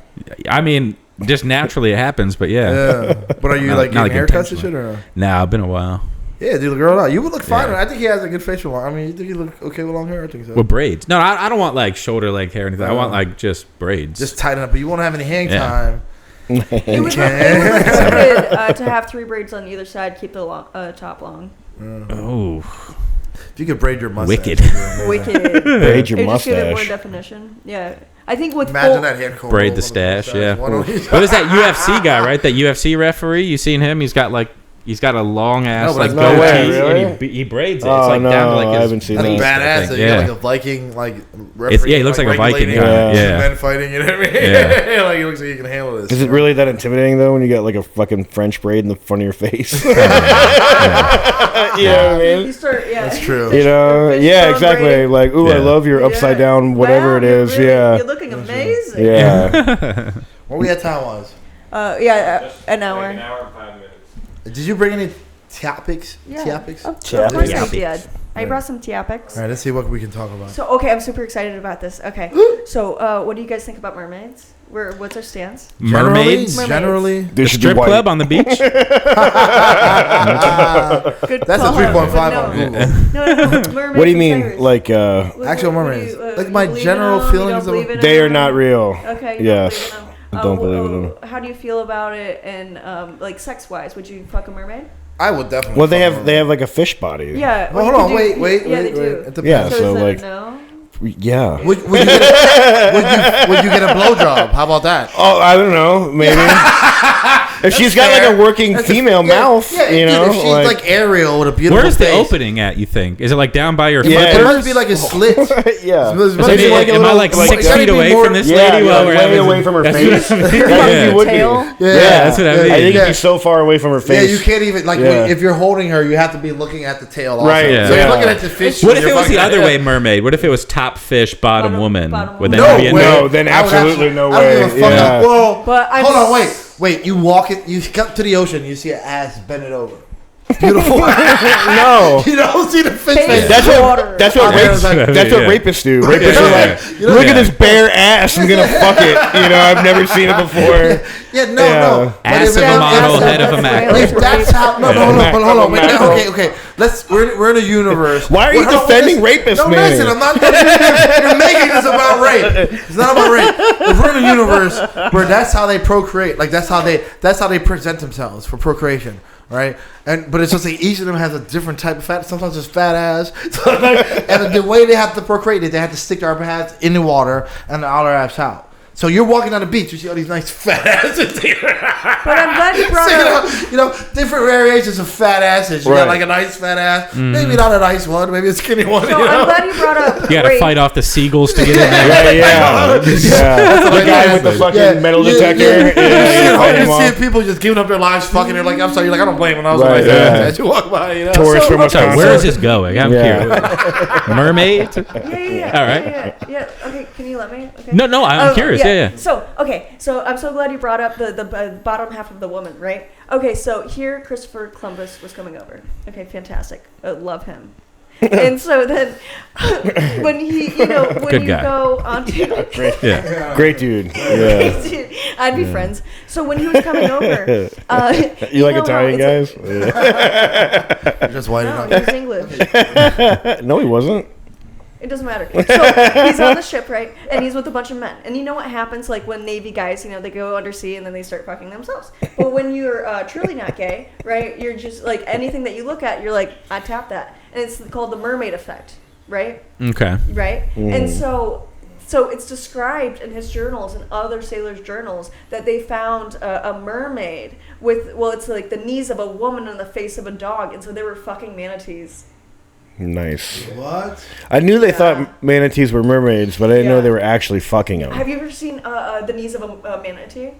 I mean, just naturally it happens, but yeah. Yeah, but are you Not- like not getting like haircuts and intentionally. shit or no? Nah, it's been a while. Yeah, dude, grow it out. You would look fine. Yeah. I think he has a good facial line. I mean, you think you look okay with long hair? I think so. With braids. No, I don't want like shoulder length hair or anything. I want like just braids. Just tighten up, but you won't have any hang Yeah. time. It would look good to have 3 braids on either side, keep the top long. oh, If you could braid your mustache, Wicked. it'd be amazing. Wicked. Braid your It just give it more mustache. definition. Yeah, I think with Imagine full, that head coat. braid the over stash. mustache, Yeah. one on each- What is that UFC guy? Right, that UFC referee. You seen him? He's got a long ass No, but like that's no goatee, way, really? and he braids it. Oh, It's like no, down to like I his haven't seen That's that. badass. Thing. That you Yeah. got like a Viking, like Yeah, he looks like a Viking regulating guy. two Yeah. men fighting. You know what I mean? Yeah. Like he looks like he can handle this. Is it really that intimidating though when you got like a fucking French braid in the front of your face? You know what I mean? you start, yeah. That's true. You know, Fish yeah, bone exactly. braid. Like, ooh, I Yeah. love your upside down, whatever Wow, it you're is. really- Yeah, You're looking amazing. yeah. What we had time wise? An hour. and 5 minutes. Did you bring any topics? Yeah. Topics? Of course I Topics. did. I brought some topics. All right, let's see what we can talk about. So okay, I'm super excited about this. Okay, so what do you guys think about mermaids? What's our stance? mermaids. Generally, They The should be strip white. club on the beach. Good that's a call. 3.5 No. on Google. No, mermaids What do you and mean, sailors. like? What- Actual what do mermaids. you, Like you my believe in general them? You feelings don't of- believe in They are them? not real. Okay. You Yes. Don't believe in them. I don't believe in them. How do you feel about it? And like sex wise, would you fuck a mermaid? I would definitely. Well, they fuck have them. like a fish body. Yeah. Well, you hold on, could do- wait. Yeah, they do. It depends. Yeah, So, so, is that like- a no? Yeah. Would you get would you get a blowjob? How about that? Oh, I don't know. Maybe if she's got fair. like a working That's female mouth, Yeah, you dude, know, if she's like Ariel with a beautiful Where's the face. opening at? You think? Is it like down by your Yeah. It flippers? must be like a slit. yeah. It's So maybe am I like like 6 gotta feet be away more- from this Yeah, lady yeah, while we're way having? away from her That's face. what I mean. That's what Yeah. you would be. Tail? Yeah, that's what I mean. I think Yeah. you'd be so far away from her Yeah, face. you can't even like Yeah. if you're holding her, you have to be looking at the tail. Also. Right, yeah. So yeah. you're looking at the fish. What when if you're it was the fucking- other way, mermaid? What if it was top fish, bottom Bottom- woman? bottom Would woman. that No be in way. there? No, then I would absolutely no I don't way. give a fuck. Yeah. Well, But I'm hold on, s- wait. You walk it. You come to the ocean. You see an ass bend it over. Beautiful. No. You don't see the fish Face face. That's water. what that's what Yeah, rapes, like- that's what Yeah. rapists do. Rapists are like, You know- look at Yeah. this bare ass. I'm gonna fuck it. You know, I've never seen it before. Yeah, no, Yeah. no. But Ass if of a that- model, if head of a that- mackerel. If that's how, no, hold on, but hold on, wait, Mackerel. okay. We're in a universe. Why are you Hold on, defending listen. rapists, No, Manny? listen, I'm not. You're making this about rape. It's not about rape. If we're in a universe where that's how they procreate, like that's how they present themselves for procreation. Right, but it's just like each of them has a different type of fat. Sometimes it's fat ass, and the way they have to procreate it, they have to stick their upper halves in the water and the outer halves out. So you're walking on the beach, you see all these nice fat asses. But I'm glad you brought up. Different variations of fat asses. You Right. got like a nice fat ass, maybe not a nice one, maybe a skinny one. So I'm glad you brought up. You gotta rape. fight off the seagulls to get in there. Yeah. The guy with the fucking metal detector. Yeah, You fight him see off. people just giving up their lives, fucking. They're like, I'm sorry. You're like, I don't blame them. I was Right, like, yeah. as you walk by, you know. Tourist from So Wisconsin. where is this going? I'm Yeah. curious. Mermaid? Yeah. All right. Yeah. Okay, can you let me? Okay. No, I'm curious. Yeah. So, so I'm so glad you brought up the bottom half of the woman, right? Okay, so here Christopher Columbus was coming over. Okay, fantastic. Love him. And so then when he, when Good you guy. go onto Yeah. Great dude. Yeah. I'd be friends. So when he was coming over, You like know how Italian it's guys? Yeah. Just white No, enough. he was English. No, he wasn't. It doesn't matter. So he's on the ship, right? And he's with a bunch of men. And you know what happens, like, when Navy guys, they go undersea and then they start fucking themselves. But when you're truly not gay, right, you're just, like, anything that you look at, you're like, I tap that. And it's called the mermaid effect, right? Okay. Right? And so it's described in his journals and other sailors' journals that they found a mermaid with, it's like the knees of a woman and the face of a dog. And so they were fucking manatees. Nice. What? I knew they thought manatees were mermaids, but I didn't know they were actually fucking them. Have you ever seen the knees of a manatee?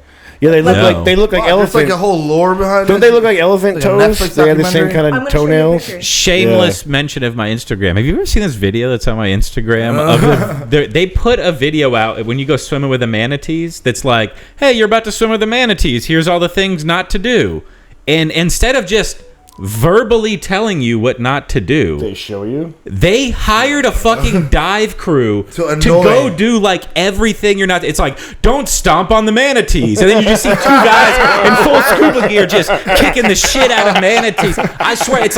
Yeah, they look No. like There's elephant. like a whole lore behind Don't it. they look like elephant Like a toes? Netflix They have the same documentary? kind I'm of gonna show you toenails. pictures. Shameless mention of my Instagram. Have you ever seen this video that's on my Instagram? They put a video out when you go swimming with the manatees that's like, hey, you're about to swim with the manatees. Here's all the things not to do. And instead of just verbally telling you what not to do, They show you. they hired a fucking dive crew To to annoy. go do like everything you're not. It's like, don't stomp on the manatees, and then you just see two guys in full scuba gear just kicking the shit out of manatees. I swear, it's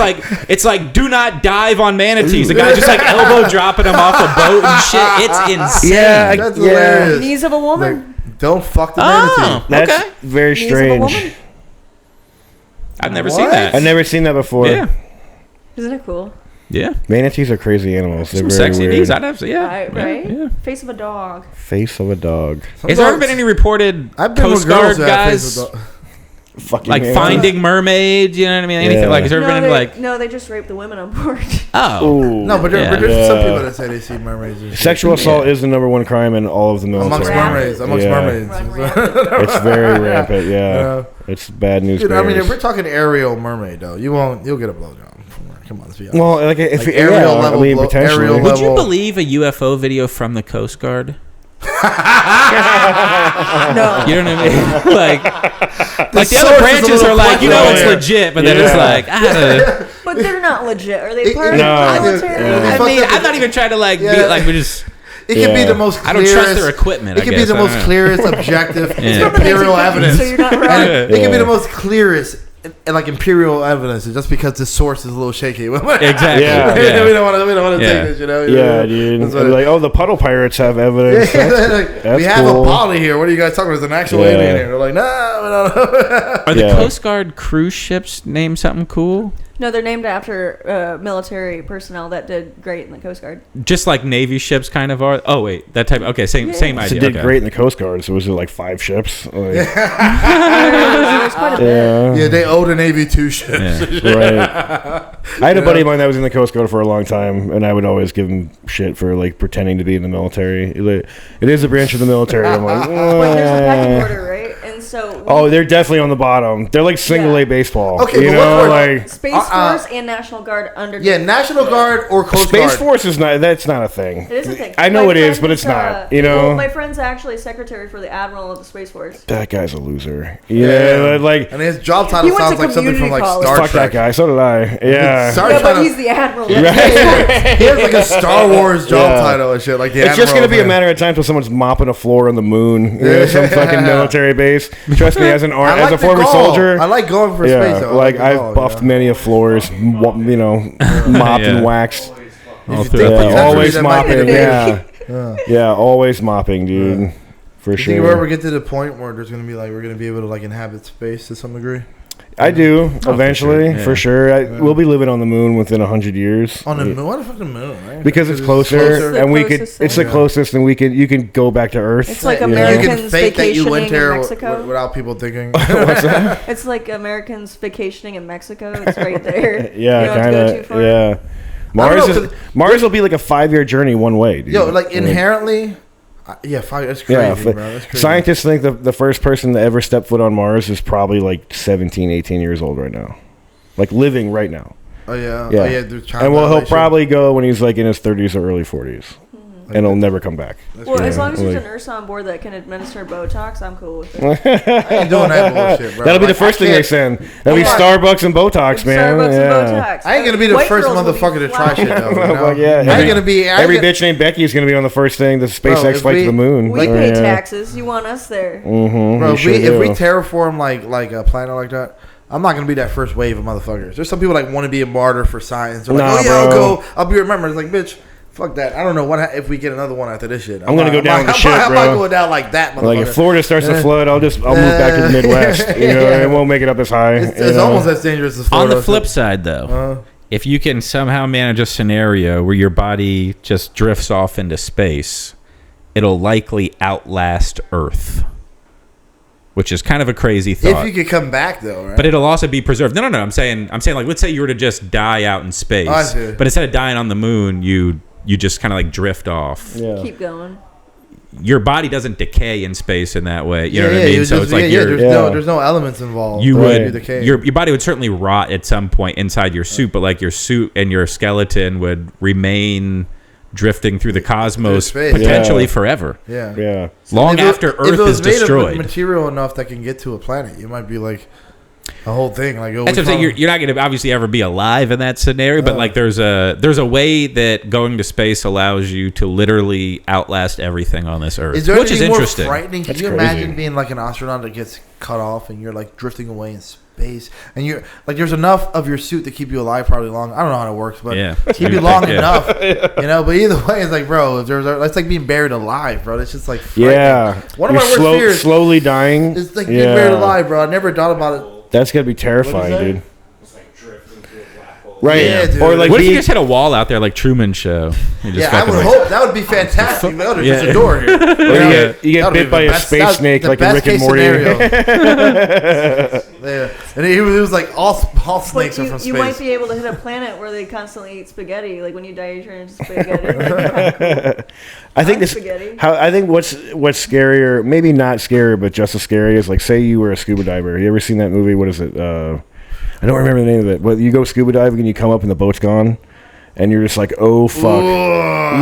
like do not dive on manatees. The guy just like elbow dropping them off a boat and shit. It's insane. Yeah, That's yeah. hilarious. Knees of a woman. Like, don't fuck the Oh, manatee. That's okay. very Knees of a strange. woman. I've never What? seen that. I've never seen that before. Yeah, Isn't it cool? yeah. Manatees are crazy animals. They're Some very sexy weird. knees. I'd have to. Yeah, Right? yeah. Face of a dog. Face of a dog. Has there ever been any reported I've been Coast with girls Guard who have guys faces of dog. Fucking like man. finding mermaids? You know what I mean? Anything Yeah. like? Has there ever been any like? No, they just rape the women on board. Oh, Ooh. No, but Yeah. there's some Yeah. people that say they see mermaids. and shit. Sexual assault is the number one crime in all of the military. amongst Rampant. mermaids. Amongst Yeah. mermaids. Run rampant. It's very rampant. Yeah, Yeah. it's bad news. Dude, I mean, if bears. we're talking aerial mermaid though, you'll get a blowjob from her. Come on, let's be honest. Well, like if Like yeah, aerial I level mean, blow- potentially. aerial would you level- believe a UFO video from the Coast Guard? No. You know what I mean? Like the source other is a branches little are like, you know, it's fuzzy. legit, but then it's Yeah. like, But they're not legit. Are they part of No. the military? Yeah. I mean, I'm not even trying to like be Yeah. like we just. It can be Yeah. the most I clearest. don't trust their equipment. It can be the most clearest, objective, It's from the imperial 1950s, evidence. so you're not wrong. And it can be Yeah. the most clearest, like imperial evidence, just because the source is a little shaky. Exactly. Yeah. We don't want to Yeah. take this, you know. Yeah, dude. That's They're what- like, oh, the puddle pirates have evidence. Like, That's we have cool. a body here. What are you guys talking about? There's an actual Yeah. alien here. They're like, no, no. Are the Yeah. Coast Guard cruise ships named something cool? No, they're named after military personnel that did great in the Coast Guard. Just like Navy ships kind of are. Oh wait, that type. Okay, same Yeah. same So idea. it did okay. great in the Coast Guard. So was it like 5 ships? Like, There's quite a bit. yeah. Yeah, they owe the Navy 2 ships. Yeah. Right. I had a buddy of mine that was in the Coast Guard for a long time, and I would always give him shit for like pretending to be in the military. It is a branch of the military. I'm like, Wait, there's a pecking "Eh." order, right? And so Oh, they're definitely on the bottom. They're like single Yeah. A baseball. Okay, you but know, what- like Space Uh-uh. Force and National Guard under. Yeah, National Guard or Coast Space Guard. Force is not. That's not a thing. It is a thing. I know My it is, friend but it's is, not. You know, well, my friend's actually secretary for the Admiral of the Space Force. that guy's a loser. Yeah, like And his job He title went to sounds like something from like community Star fuck Trek. that guy. So did I. Yeah. Sorry, Yeah, but trying he's to- the Admiral. He has like a Star Wars job Yeah. title and shit. Like the It's just Admiral, gonna be a man. matter of time till someone's mopping a floor on the moon. You know, some fucking military base. Trust me, as an I as like a the former goal. soldier. I like going for Yeah, space. Though. I like the I've goal, buffed you know? many a floors, mopped Yeah. and waxed. All If through you the- think Yeah, potentially always that might be mopping. the Yeah, Yeah. yeah, always mopping, dude. For You think we'll sure. ever get to the point where there's gonna be like we're gonna be able to like inhabit space to some degree? I do eventually, sure, yeah. for sure. We'll be living on the moon within 100 years. On the moon? What the fucking moon, right? Because it's closer, the and we could. closest It's the thing. closest, and you can go back to Earth. It's like you know? You Americans can fake that you went vacationing there in Mexico. without people thinking. What's that? It's like Americans vacationing in Mexico. It's right there. Yeah, You don't have to kind go too of. far. Yeah. know, Mars will be like a 5-year journey one way, dude. Yo, like inherently, yeah, that's crazy, Yeah, bro. That's crazy. scientists think the first person to ever step foot on Mars is probably like 17, 18 years old right now. Like living right now. Oh yeah, Yeah. Oh, yeah. they're trying And well, he'll validation. probably go when he's like in his 30s or early 40s. And he'll never come back. That's Well, crazy. as long as there's like- a nurse on board that can administer Botox, I'm cool with it. I ain't doing that bullshit, bro. That'll be the Like, first I thing they can't- send. That'll be Yeah. Starbucks and Botox, man. Starbucks yeah. and Botox. I ain't gonna be the White first girls will be motherfucker to try shit though. You Well, know? yeah, I ain't every- gonna be Every bitch named Becky is going to be on the first thing, the SpaceX if flight we- to the moon. We pay taxes. You want us there? Mm-hmm, Bro, if we terraform like a planet like that, I'm not gonna be that first wave of motherfuckers. There's some people like want to be a martyr for science. They're like, Nah, oh yeah, bro. I'll be remembered. It's like, bitch, Fuck that. I don't know if we get another one after this shit. I'm gonna go down with the shit, I'm bro. not going down like that, motherfucker. Like if Florida starts to flood, I'll move back to the Midwest. You know, Yeah. it won't make it up as high. It's almost as dangerous as Florida. On the flip side, though, if you can somehow manage a scenario where your body just drifts off into space, it'll likely outlast Earth, which is kind of a crazy thought. If you could come back, though, right? But it'll also be preserved. No. I'm saying, like, let's say you were to just die out in space, I see. but instead of dying on the moon, you just kind of like drift off. Yeah. Keep going. Your body doesn't decay in space in that way. You know what I mean? So it's like there's no elements involved. You Right. would your body would certainly rot at some point inside your suit, but like your suit and your skeleton would remain drifting through the cosmos space. potentially forever. Yeah. Yeah. Long after if Earth it was is made of destroyed. material enough that can get to a planet, you might be like a whole thing. Like, That's what I'm saying. You're not going to obviously ever be alive in that scenario, but like there's a way that going to space allows you to literally outlast everything on this Earth, Is there which is anything more interesting. frightening? Can That's you crazy. imagine being like an astronaut that gets cut off and you're like drifting away in space, and you're like, there's enough of your suit to keep you alive probably long. I don't know how it works, but Yeah. keep you long enough, you know. But either way, it's like, bro, if it's like being buried alive, bro. It's just like frightening. Yeah. One of my You're worst fears slowly dying. is like being buried alive, bro. I never thought about it. That's gotta be terrifying, What is that? dude. Right, Yeah, dude. or like What if you being, just hit a wall out there like Truman Show? You just Yeah, I fucking would like- hope that would be fantastic. No, there's Yeah. just a door here. or you get That would bit be by the a best- space that's snake the like in best Rick and case Morty. scenario. Yeah, and it was like all snakes But are from you might space. be able to hit a planet where they constantly eat spaghetti. Like when you die, you turn into spaghetti. I think this. Spaghetti. I think what's scarier, maybe not scarier, but just as scary is like, say you were a scuba diver. You ever seen that movie? What is it? I don't remember the name of it. But you go scuba diving and you come up and the boat's gone, and you're just like, oh fuck,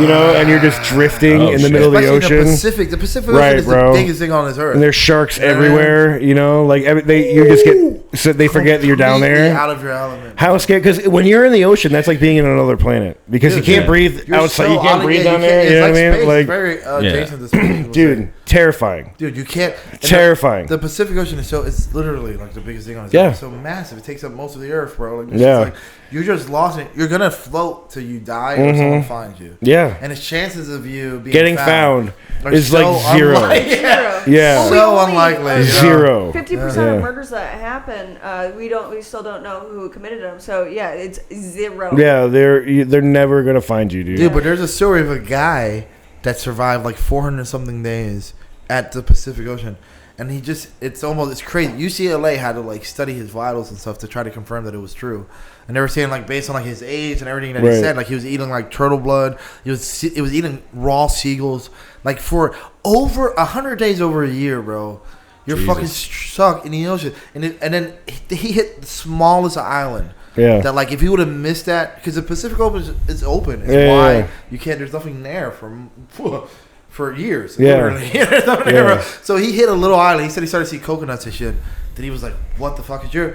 you know, and you're just drifting in the middle of the Especially ocean. The Pacific Right, Ocean is bro. the biggest thing on this earth. And there's sharks everywhere, you know, like you just get, so they forget that you're down Completely there. out of your element. How scary? Because when you're in the ocean, that's like being in another planet because Dude, you can't yeah. breathe You're outside. so You can't out- breathe yeah, down you there. can't- You know it's what I mean? space. Like, It's very adjacent to space. people dude, say. terrifying. Dude, you can't. and Terrifying. The Pacific Ocean is it's literally like the biggest thing on this Yeah. earth. It's so massive. It takes up most of the earth, bro. Like, it's Yeah. just like, you're just lost in it. You're gonna float till you die or someone finds you. Yeah. And its chances of you being Getting found are is so like zero. unlikely. Zero. Yeah. So unlikely. You know? Zero. 50% Yeah. of murders that happen, we still don't know who committed them. So yeah, it's zero. Yeah, they're never gonna find you, dude. Dude, but there's a story of a guy that survived like 400 something days at the Pacific Ocean. And it's crazy. UCLA had to like study his vitals and stuff to try to confirm that it was true. And they were saying like based on like his age and everything that he Right. said, like he was eating like turtle blood. He was eating raw seagulls like for over 100 days, over a year, bro. You're fucking stuck in the ocean. And then he hit the smallest island. Yeah. That like if he would have missed that, because the Pacific Ocean is open. It's Yeah, wide. yeah. You can't. There's nothing there for years. Yeah. Literally. There's nothing Yeah. there, bro. So he hit a little island. He said he started to see coconuts and shit. Then he was like, "What the fuck is your?"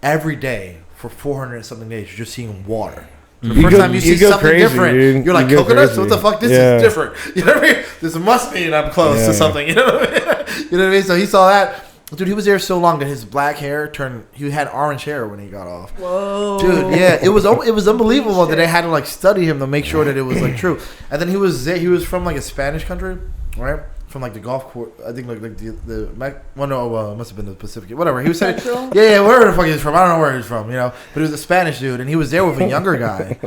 Every day for 400 and something days, you're just seeing water. So the You first go- time you you see go something crazy, different, dude. you're like, You go coconuts? crazy. What the fuck? This Yeah. is different. You know what I mean? This must mean I'm close Yeah. to something. You know what I mean? You know what I mean? So he saw that. Dude, he was there so long that his black hair turned. He had orange hair when he got off. Whoa. Dude, yeah, it was unbelievable that they had to like study him to make sure that it was like true. And then he was from like a Spanish country, right? From like the golf course, I think like it must have been the Pacific, whatever. He was saying, Central? yeah, wherever the fuck he's from, I don't know where he's from, you know. But he was a Spanish dude, and he was there with a younger guy,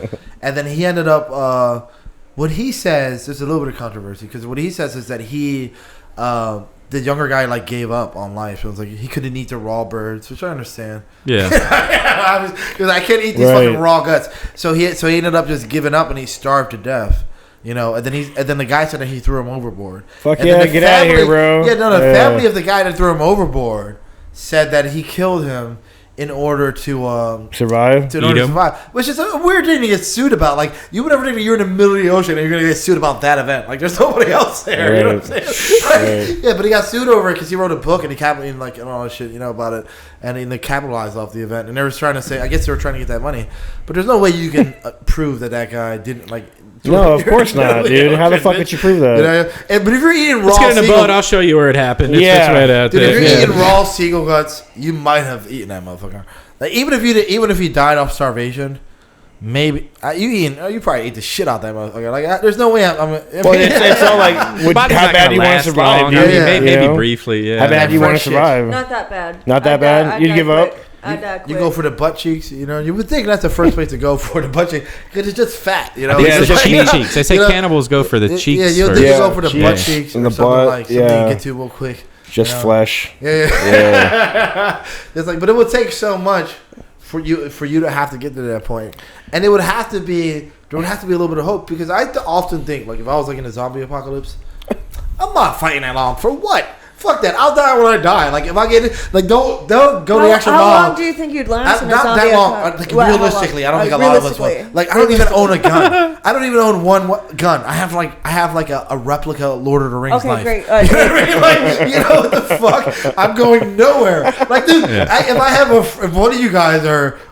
and then he ended up. What he says, there's a little bit of controversy because what he says is that the younger guy like gave up on life. It was like he couldn't eat the raw birds, which I understand. Yeah. Because I can't eat these Right. fucking raw guts. So he ended up just giving up and he starved to death. You know, and then the guy said that he threw him overboard. Fuck And yeah, then the get out of here, bro. Yeah, no, the Yeah. family of the guy that threw him overboard said that he killed him in order to Survive. Eat him. survive, which is a weird thing to get sued about. Like, you would never think that you're in the middle of the ocean and you're gonna get sued about that event. Like, there's nobody else there. You know what I'm saying? Right. Yeah, but he got sued over it because he wrote a book and he and all that shit, you know, about it, and they capitalized off the event. And they were trying to say, I guess they were trying to get that money, but there's no way you can prove that guy didn't like. No, of course not, dude. How the fuck could you prove that? You know? But if you're eating raw Let's get in a seagull, boat. I'll show you where it happened. It's Yeah. right out dude, there. if you're Yeah. eating raw seagull guts, you might have eaten that motherfucker. Like even if you died off starvation, maybe you probably ate the shit out that motherfucker. Like, there's no way Well, it's all like, how Body's not bad gonna do you want to last survive? long. dude? I mean, Yeah. maybe You know? briefly. Yeah. How bad do you want to Fresh shit. survive? Not that bad. Not that bad? You'd give up? I'd die quick. You go for the butt cheeks, you know. You would think that's the first place to go for the butt cheeks because it's just fat, you know. I think Yeah, it's the it's cheek cheeks. They say You know, cannibals go for the cheeks Yeah, you first. think you Yeah, go for the butt cheeks. cheeks And or the something butt, like something yeah. you get to real quick. Just you know? flesh. Yeah. It's like, but it would take so much for you to have to get to that point, and there would have to be a little bit of hope because I often think like if I was like in a zombie apocalypse, I'm not fighting that long for what. Fuck that! I'll die when I die. Like if I get it, like don't go the extra mile. How long do you think you'd last in a Not zombie that long. apocalypse? Like, Well, how realistically, I long? don't think a lot of us Realistically. would. Like I don't even own a gun. I don't even own one gun. I have like a replica Lord of the Rings Okay, knife. great. You know what I mean? Like, you know what the fuck? I'm going nowhere. Like, dude, if one of you guys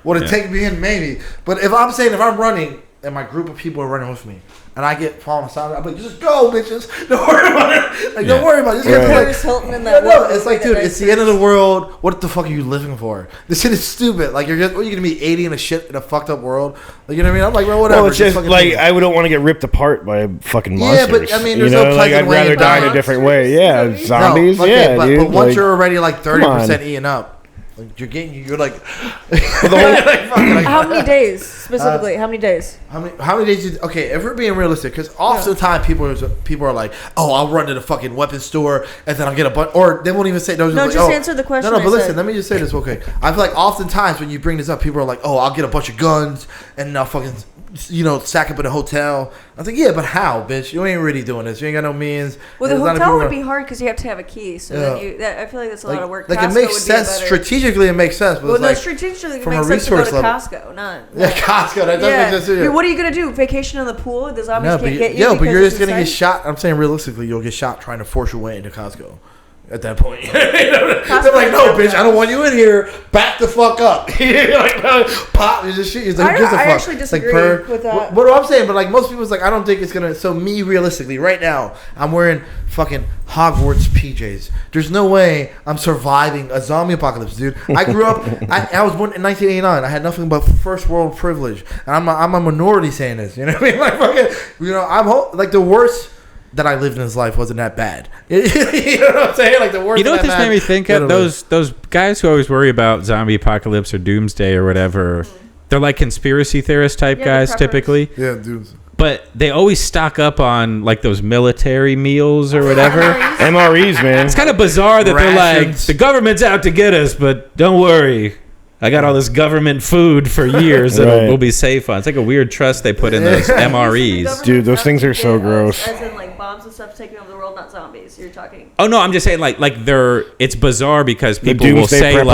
want to take me in, maybe. But if I'm running and my group of people are running with me, and I get falling aside, I'm like, just go, bitches. Don't worry about it. Like, don't worry about it. Just get to, like, Paris Hilton in that no, one it's like, movie dude, that it's the end of the world. What the fuck are you living for? This shit is stupid. Like, what are you gonna be 80 in a fucked up world? Like, you know what I mean? I'm like, well, whatever. Well, it's just fucking like do it. I don't want to get ripped apart by fucking Yeah, monsters. but, I mean, you there's no know, like pleasant I'd way rather about die in a monsters. different way. Yeah, Zombies? zombies. No, okay, yeah, but, dude. but once like, you're already like 30% on. eaten up, like you're like, How many days specifically? How many days? How many days? Okay, if we're being realistic, because oftentimes people are like, oh, I'll run to the fucking weapons store and then I'll get a bunch, or they won't even say. No, just answer the question. No, but I listen, said. let me just say this. Okay, I feel like oftentimes when you bring this up, people are like, oh, I'll get a bunch of guns and I'll fucking, sack up in a hotel. I was like, yeah, but how, bitch? You ain't really doing this. You ain't got no means. Well, the There's not a hotel people would be hard because you have to have a key. So then I feel like that's a lot of work. Like Costco it makes would be a sense better- strategically. It makes sense, but Well, it's no, like strategically it from makes a sense to go to resource level. Costco, not. yeah, Costco. That does make sense. Yeah. What are you gonna do? Vacation in the pool? The zombies No, can't get you. but because you're it's just gonna get inside? shot. I'm saying realistically, you'll get shot trying to force your way into Costco. At that point, they're like, "No, bitch, I don't want you in here. Back the fuck up." Like, no, pop, you just shoot. He's like, I "Gives a fuck." actually It's like, disagree with that. What I'm saying, but like most people's like, I don't think it's gonna. So me, realistically, right now, I'm wearing fucking Hogwarts PJs. There's no way I'm surviving a zombie apocalypse, dude. I grew up. I was born in 1989. I had nothing but first world privilege, and I'm a minority saying this. You know what I mean? Like fucking, I'm like the worst that I lived in his life wasn't that bad. You know what I'm saying? Like the worst. You know what this made me think of? Those guys who always worry about zombie apocalypse or doomsday or whatever. They're like conspiracy theorist type guys preppers. Yeah, typically. dudes. But they always stock up on like those military meals or whatever. MREs, man. It's kind of bizarre that they're like, Rations. the government's out to get us, but don't worry. I got all this government food for years that Right. we'll be safe on. It's like a weird trust they put in those MREs. Dude, those things are so gross. As in like bombs and stuff taking over the world, not zombies. You're talking. Oh no, I'm just saying like they're. It's bizarre because people will doomsday say preppers?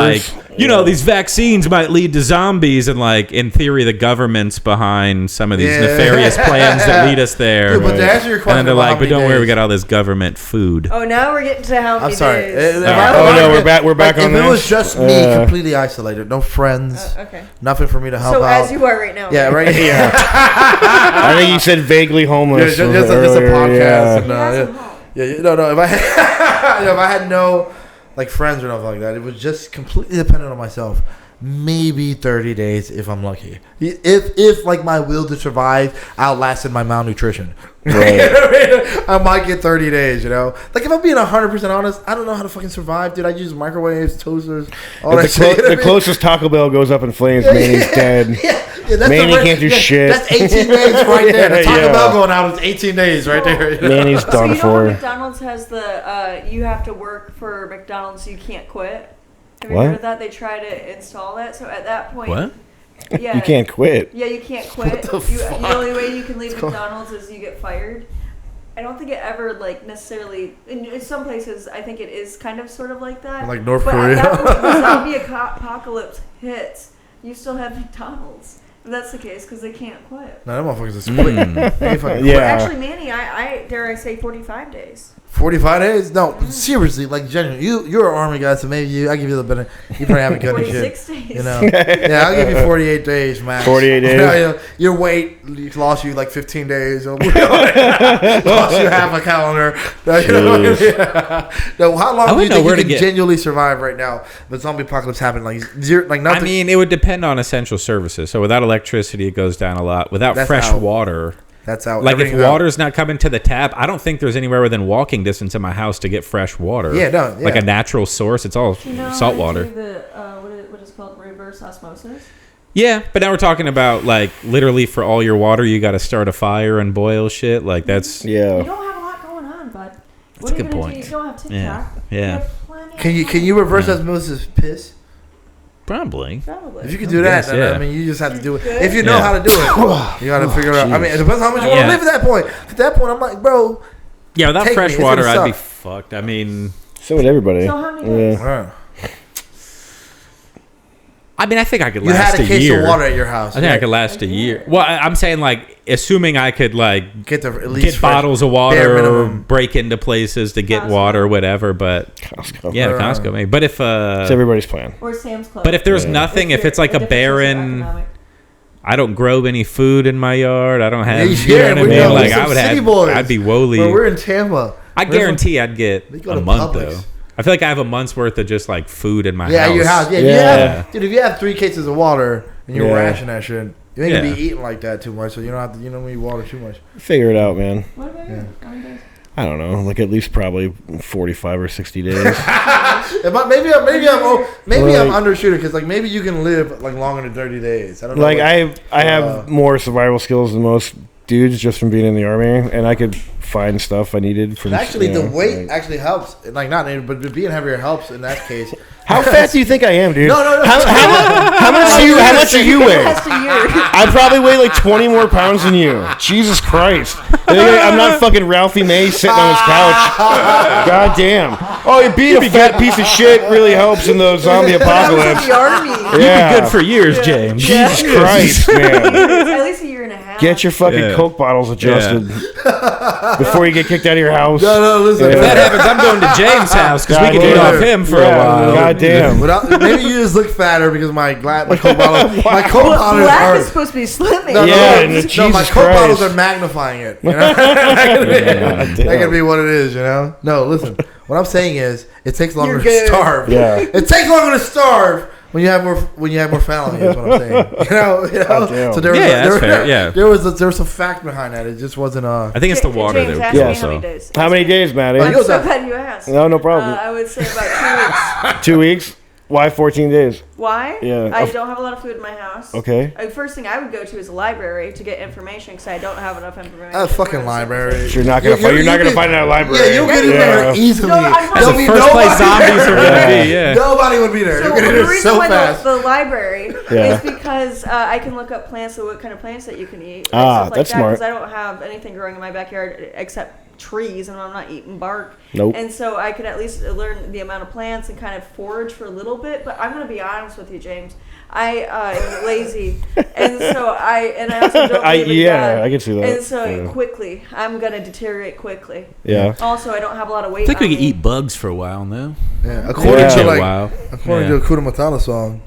like, these vaccines might lead to zombies, and like in theory the government's behind some of these Yeah. nefarious plans that lead us there. Dude, but to answer your And question, then they're about like, how but many don't worry, we days- got all this government food. Oh, now we're getting to how many I'm sorry. days. If Oh, I- no, we're back on If it was this? just me, completely isolated, no friends, Okay. nothing for me to help So out. as you are right now. Yeah, right. Yeah. I think you said vaguely Yeah, homeless. just a earlier, podcast. yeah. And, He has them yeah. home. Yeah, no. If I had no like friends or nothing like that, it was just completely dependent on myself. Maybe 30 days if I'm lucky. If like my will to survive outlasted my malnutrition. Right. You know what I mean? I might get 30 days, Like if I'm being 100% honest, I don't know how to fucking survive, dude. I use microwaves, toasters, all that If shit. the closest Taco Bell goes up in flames, Manny's dead. Yeah, that's Manny the can't do shit. That's 18 days right there. The Taco Yeah. Bell going out is 18 days right there. Manny's So done you know how for. McDonald's has the you have to work for McDonald's, so you can't quit. Have you What? heard of that? They try to install that. So at that point, What? Yeah, You can't quit. Yeah, you can't quit. the The only way you can leave McDonald's is you get fired. I don't think it ever necessarily. In some places, I think it is kind of sort of like that. Like North but Korea. At that point, the zombie apocalypse hits. You still have McDonald's. If that's the case, because they can't quit. No, them motherfuckers is quick. They ain't fucking Yeah. Actually, Manny, I dare I say 45 days. 45 days? No, seriously, like genuinely. You're an army guy, so maybe I give you the benefit. You probably haven't got any shit. 46 days. You know? Yeah, I'll give you 48 days, max. 48 days. You know, your weight lost you like 15 days. Lost you half a calendar. You know? Yeah. No, how long do you think you can genuinely survive right now? The zombie apocalypse happened. Like nothing. I mean, it would depend on essential services. So without electricity, it goes down a lot. Without fresh water. That's out. Like if water's not coming to the tap, I don't think there's anywhere within walking distance in my house to get fresh water. Yeah, no. Yeah. Like a natural source. It's all salt water. What is called reverse osmosis? Yeah, but now we're talking about like literally for all your water, you got to start a fire and boil shit. Like that's You don't have a lot going on, bud. What are you gonna do? You don't have TikTok. Yeah. Can you reverse osmosis piss? Probably. If you could do that, then, I mean, you just have to do it. If you know how to do it, you got to figure it out. I mean, it depends how much you want to live at that point. At that point, I'm like, bro. Yeah, without fresh water, I'd be fucked. I mean, so would everybody. So how many days? Yeah. I mean, I think I could last a year. You had a case of water at your house. I think I could last a year. Well, I'm saying like, assuming I could like get bottles of water, break into places to get water or whatever. But Costco. Yeah, Costco maybe. But if it's everybody's plan. Or Sam's Club. But if there's nothing, if it's like a barren, I don't grow any food in my yard. I don't have. You know what I mean? Like I would have. I'd be woefully. We're in Tampa. I guarantee I'd get a month though. I feel like I have a month's worth of just like food in my house. Yeah, your house. Yeah. Dude, if you have 3 cases of water and you ration that shit, you ain't gonna be eating like that too much, so you don't have to. You don't need water too much. Figure it out, man. What about you? I don't know, like at least probably 45 or 60 days. maybe I'm undershooting because like maybe you can live like longer than 30 days. I don't know. Like I have more survival skills than most dudes just from being in the army, and I could find stuff I needed from. Actually, the weight actually helps. Like not, but being heavier helps in that case. How fat do you think I am, dude? No. How much do you weigh? I probably weigh like 20 more pounds than you. Jesus Christ! I'm not fucking Ralphie May sitting on his couch. God damn! Oh, being a fat piece of shit really helps in the zombie apocalypse. The army. Yeah. You've been good for years, James. Jesus Christ, man! At least a year and a half. Get your fucking Coke bottles adjusted before you get kicked out of your house. No, listen. If that happens, I'm going to James' house because we can eat off him for a while. God damn. Maybe you just look fatter because my Coke bottle. My Coke bottles black are is supposed to be slimming. No, my Coke bottles are magnifying it. You know? That could be what it is. You know. No, listen. What I'm saying is, it takes longer to starve. Yeah. It takes longer to starve. When you have more fat on you, is what I'm saying. You know. So there was some fact behind that. It just wasn't. I think it's the water. James, how many days, Maddie? I'm so glad you asked. No problem. I would say about 2 weeks. 2 weeks. Why 14 days? Why? Yeah. I don't have a lot of food in my house. Okay. First thing I would go to is a library to get information because I don't have enough information. A fucking library. You're not gonna find it at a library. Yeah, you'll get in there easily. That's the first place zombies are gonna be. Yeah. Nobody would be there. So you'll get in there so fast. The library is because I can look up plants, so what kind of plants that you can eat. Stuff like that's smart. Because I don't have anything growing in my backyard except trees, and I'm not eating bark. Nope. And so I could at least learn the amount of plants and kind of forage for a little bit. But I'm going to be honest with you, James. I am lazy, and so I also don't believe in God. I can see that. And so quickly, I'm going to deteriorate quickly. Yeah. Also, I don't have a lot of weight. I think we could eat bugs for a while, though. Yeah. According to a Kuda Matata song,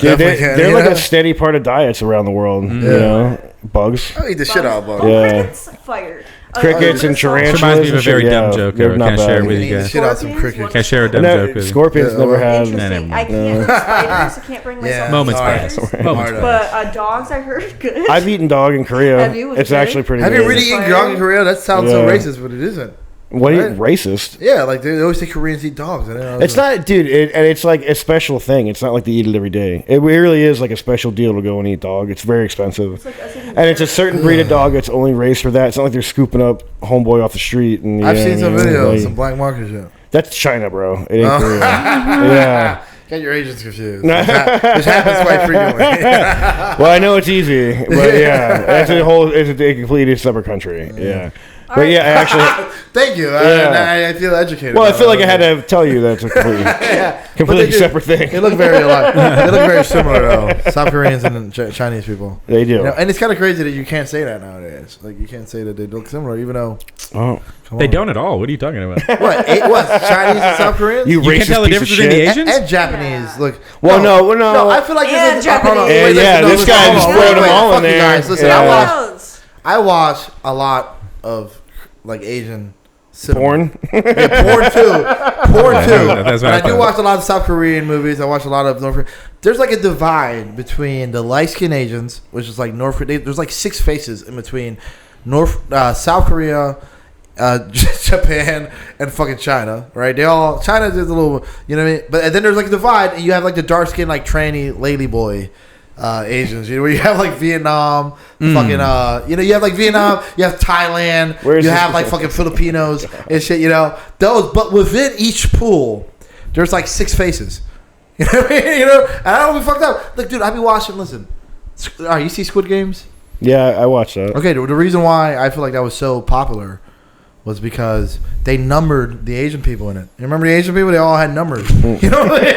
they're like a steady part of diets around the world. You know, bugs. I eat the shit out of bugs. Crickets fired. Crickets and tarantulas. Reminds me of a very dumb joke. Can I share it with you guys? Shit out some crickets. Can I share a dumb joke with you? Scorpions never had. I can't. Spiders. I can't bring myself. Moments pass. Moments pass. But dogs, I heard good. I've eaten dog in Korea. Have you? It's actually pretty good. Have you really eaten dog in Korea? That sounds so racist, but it isn't. What are you, racist? Yeah, like they always say Koreans eat dogs. It's not, dude. And it's like a special thing. It's not like they eat it every day. It really is like a special deal to go and eat dog. It's very expensive, and it's a certain breed of dog that's only raised for that. It's not like they're scooping up homeboy off the street. And I've seen some videos, some black market shit. That's China, bro. It ain't Korea. Yeah. Got your agents confused. This happens quite frequently. Well, I know it's easy, but yeah, it's a completely separate country. Yeah. All But right. yeah, I actually. Thank you. Yeah. I feel educated. Well, I about feel like it. I had to tell you that's a completely, But completely they do- separate thing. They look very alike. They look very similar though. South Koreans and Chinese people. They do. You know, and it's kind of crazy that you can't say that nowadays. Like you can't say that they look similar, even though. Oh, Come They on. don't at all. What are you talking about? What? Chinese and South Koreans? you You racist can tell the piece of difference between the shit. Asians? And Japanese. Yeah. Look. Well, no. No, I feel like And this is hold on, Japanese. Yeah, listen, this listen, guy hold just on, throwing wait, them wait, all in fuck you there. guys. Listen, Yeah. I watch a lot of like Asian cinema. Porn. Yeah, porn too. Porn too. That's what And I I do thought. watch a lot of South Korean movies. I watch a lot of North Korean. There's like a divide between the light-skinned Asians, which is like North Korea. There's like 6 faces in between South Korea, Japan, and fucking China. Right? China's just a little, you know what I mean? But and then there's like a divide, and you have like the dark-skinned, like tranny lady boy. Asians, you know, where you have like Vietnam, fucking, you have like Vietnam, you have Thailand, Where's you this- have like fucking Filipinos and shit, you know, but within each pool, there's like 6 faces. You know what I mean? You know, and I don't be fucked up. Like, dude, I be watching. Listen, all right, you see Squid Games? Yeah, I watched that. Okay, the reason why I feel like that was so popular was because they numbered the Asian people in it. You remember the Asian people? They all had numbers. You know what I mean?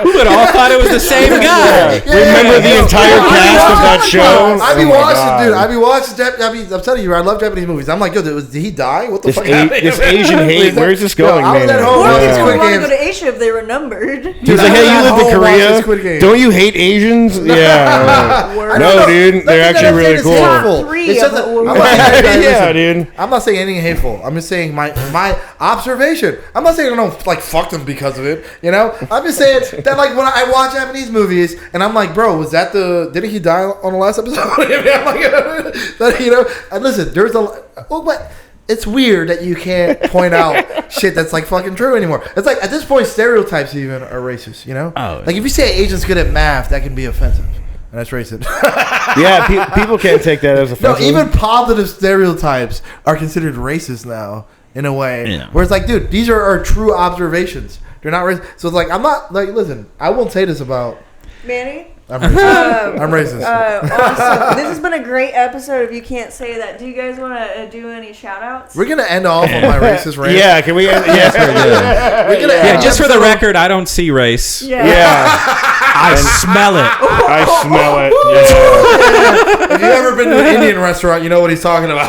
We would all thought it was the same guy. Remember the entire cast of that show? I be Oh my watching, God. dude. I be watching. I'm telling you, I love Japanese movies. I'm like, yo, did he die? What the This, fuck? this Asian hate, where's this going, I was man? at home More watching people Squid would want to Games. go to Asia if they were numbered. He's like, hey, you I was live in at home watching Squid Korea? Games. Don't you hate Asians? Yeah. Word. No, dude, they're actually really cool. Top 3 It's just of that- what I'm not saying that- Yeah, listen, dude. I'm not saying anything hateful. I'm just saying my observation. I'm not saying I don't like fuck them because of it. You know, I'm just saying that like when I watch Japanese movies and I'm like, bro, was that didn't he die on the last episode? I'm like, you know, and listen, there's but it's weird that you can't point out shit that's like fucking true anymore. It's like at this point, stereotypes even are racist. You know, Oh. like if you say Asian's good at math, that can be offensive. And that's racist. Yeah, people can't take that as No, offensive. even positive stereotypes are considered racist now in a way. Yeah. Where it's like, dude, these are true observations. They're not racist. So it's like, I'm not like, listen, I won't say this about. Manny? I'm racist. I'm racist. Awesome. This has been a great episode of You Can't Say That. Do you guys want to do any shout outs? We're gonna end off on my racist rant. Yeah, can we? Yeah, We're gonna Yeah, end just for the episode- record, I don't see race. Yeah. yeah. I smell it. I smell it. Yeah. If you've ever been to an Indian restaurant, you know what he's talking about.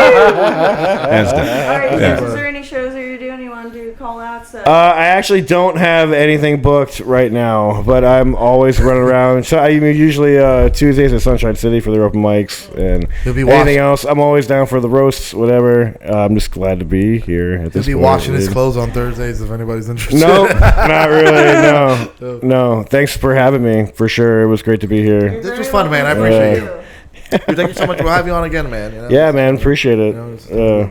That's good. All right, Yeah. is there any shows that you're doing you want to do call outs? I actually don't have anything booked right now, but I'm always running around. So I usually Tuesdays at Sunshine City for their open mics and You'll be anything washing- else. I'm always down for the roasts, whatever. I'm just glad to be here at He'll this be point, washing his dude. clothes on Thursdays if anybody's interested. No, not really. No. Thanks for having me. For sure, it was great to be here. This was fun, man. I appreciate you. Dude, thank you so much. We'll have you on again, man. You know? Yeah, man, appreciate it. Yeah.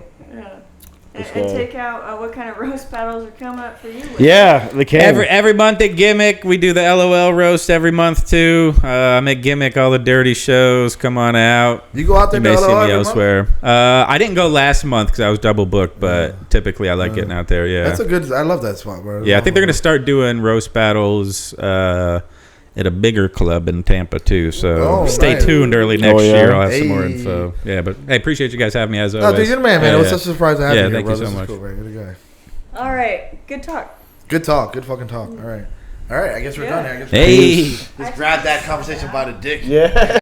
And guy. take out what kind of roast battles are coming up for you? Yeah, the can. Every month at Gimmick, we do the LOL roast every month too. I'm at Gimmick, all the dirty shows. Come on out. You go out there You may to see LOL me every month? elsewhere. I didn't go last month because I was double booked, but typically I like getting out there. Yeah, That's a good. I love that spot, bro. yeah. I think they're gonna start doing roast battles at a bigger club in Tampa too. So Oh, stay nice. tuned early next yeah. year. I'll have some more Hey. info. Yeah, but hey, appreciate you guys having me as No, always. dude, you're the man, man. Yeah, It was yeah. such a surprise to have Yeah, you here, thank bro. you so This is much. cool, man. You're the guy. All right. Good talk. Good talk. Good fucking talk. All right. All right. I guess we're Yeah. done here. I guess Hey. just grab that conversation by the dick. Yeah.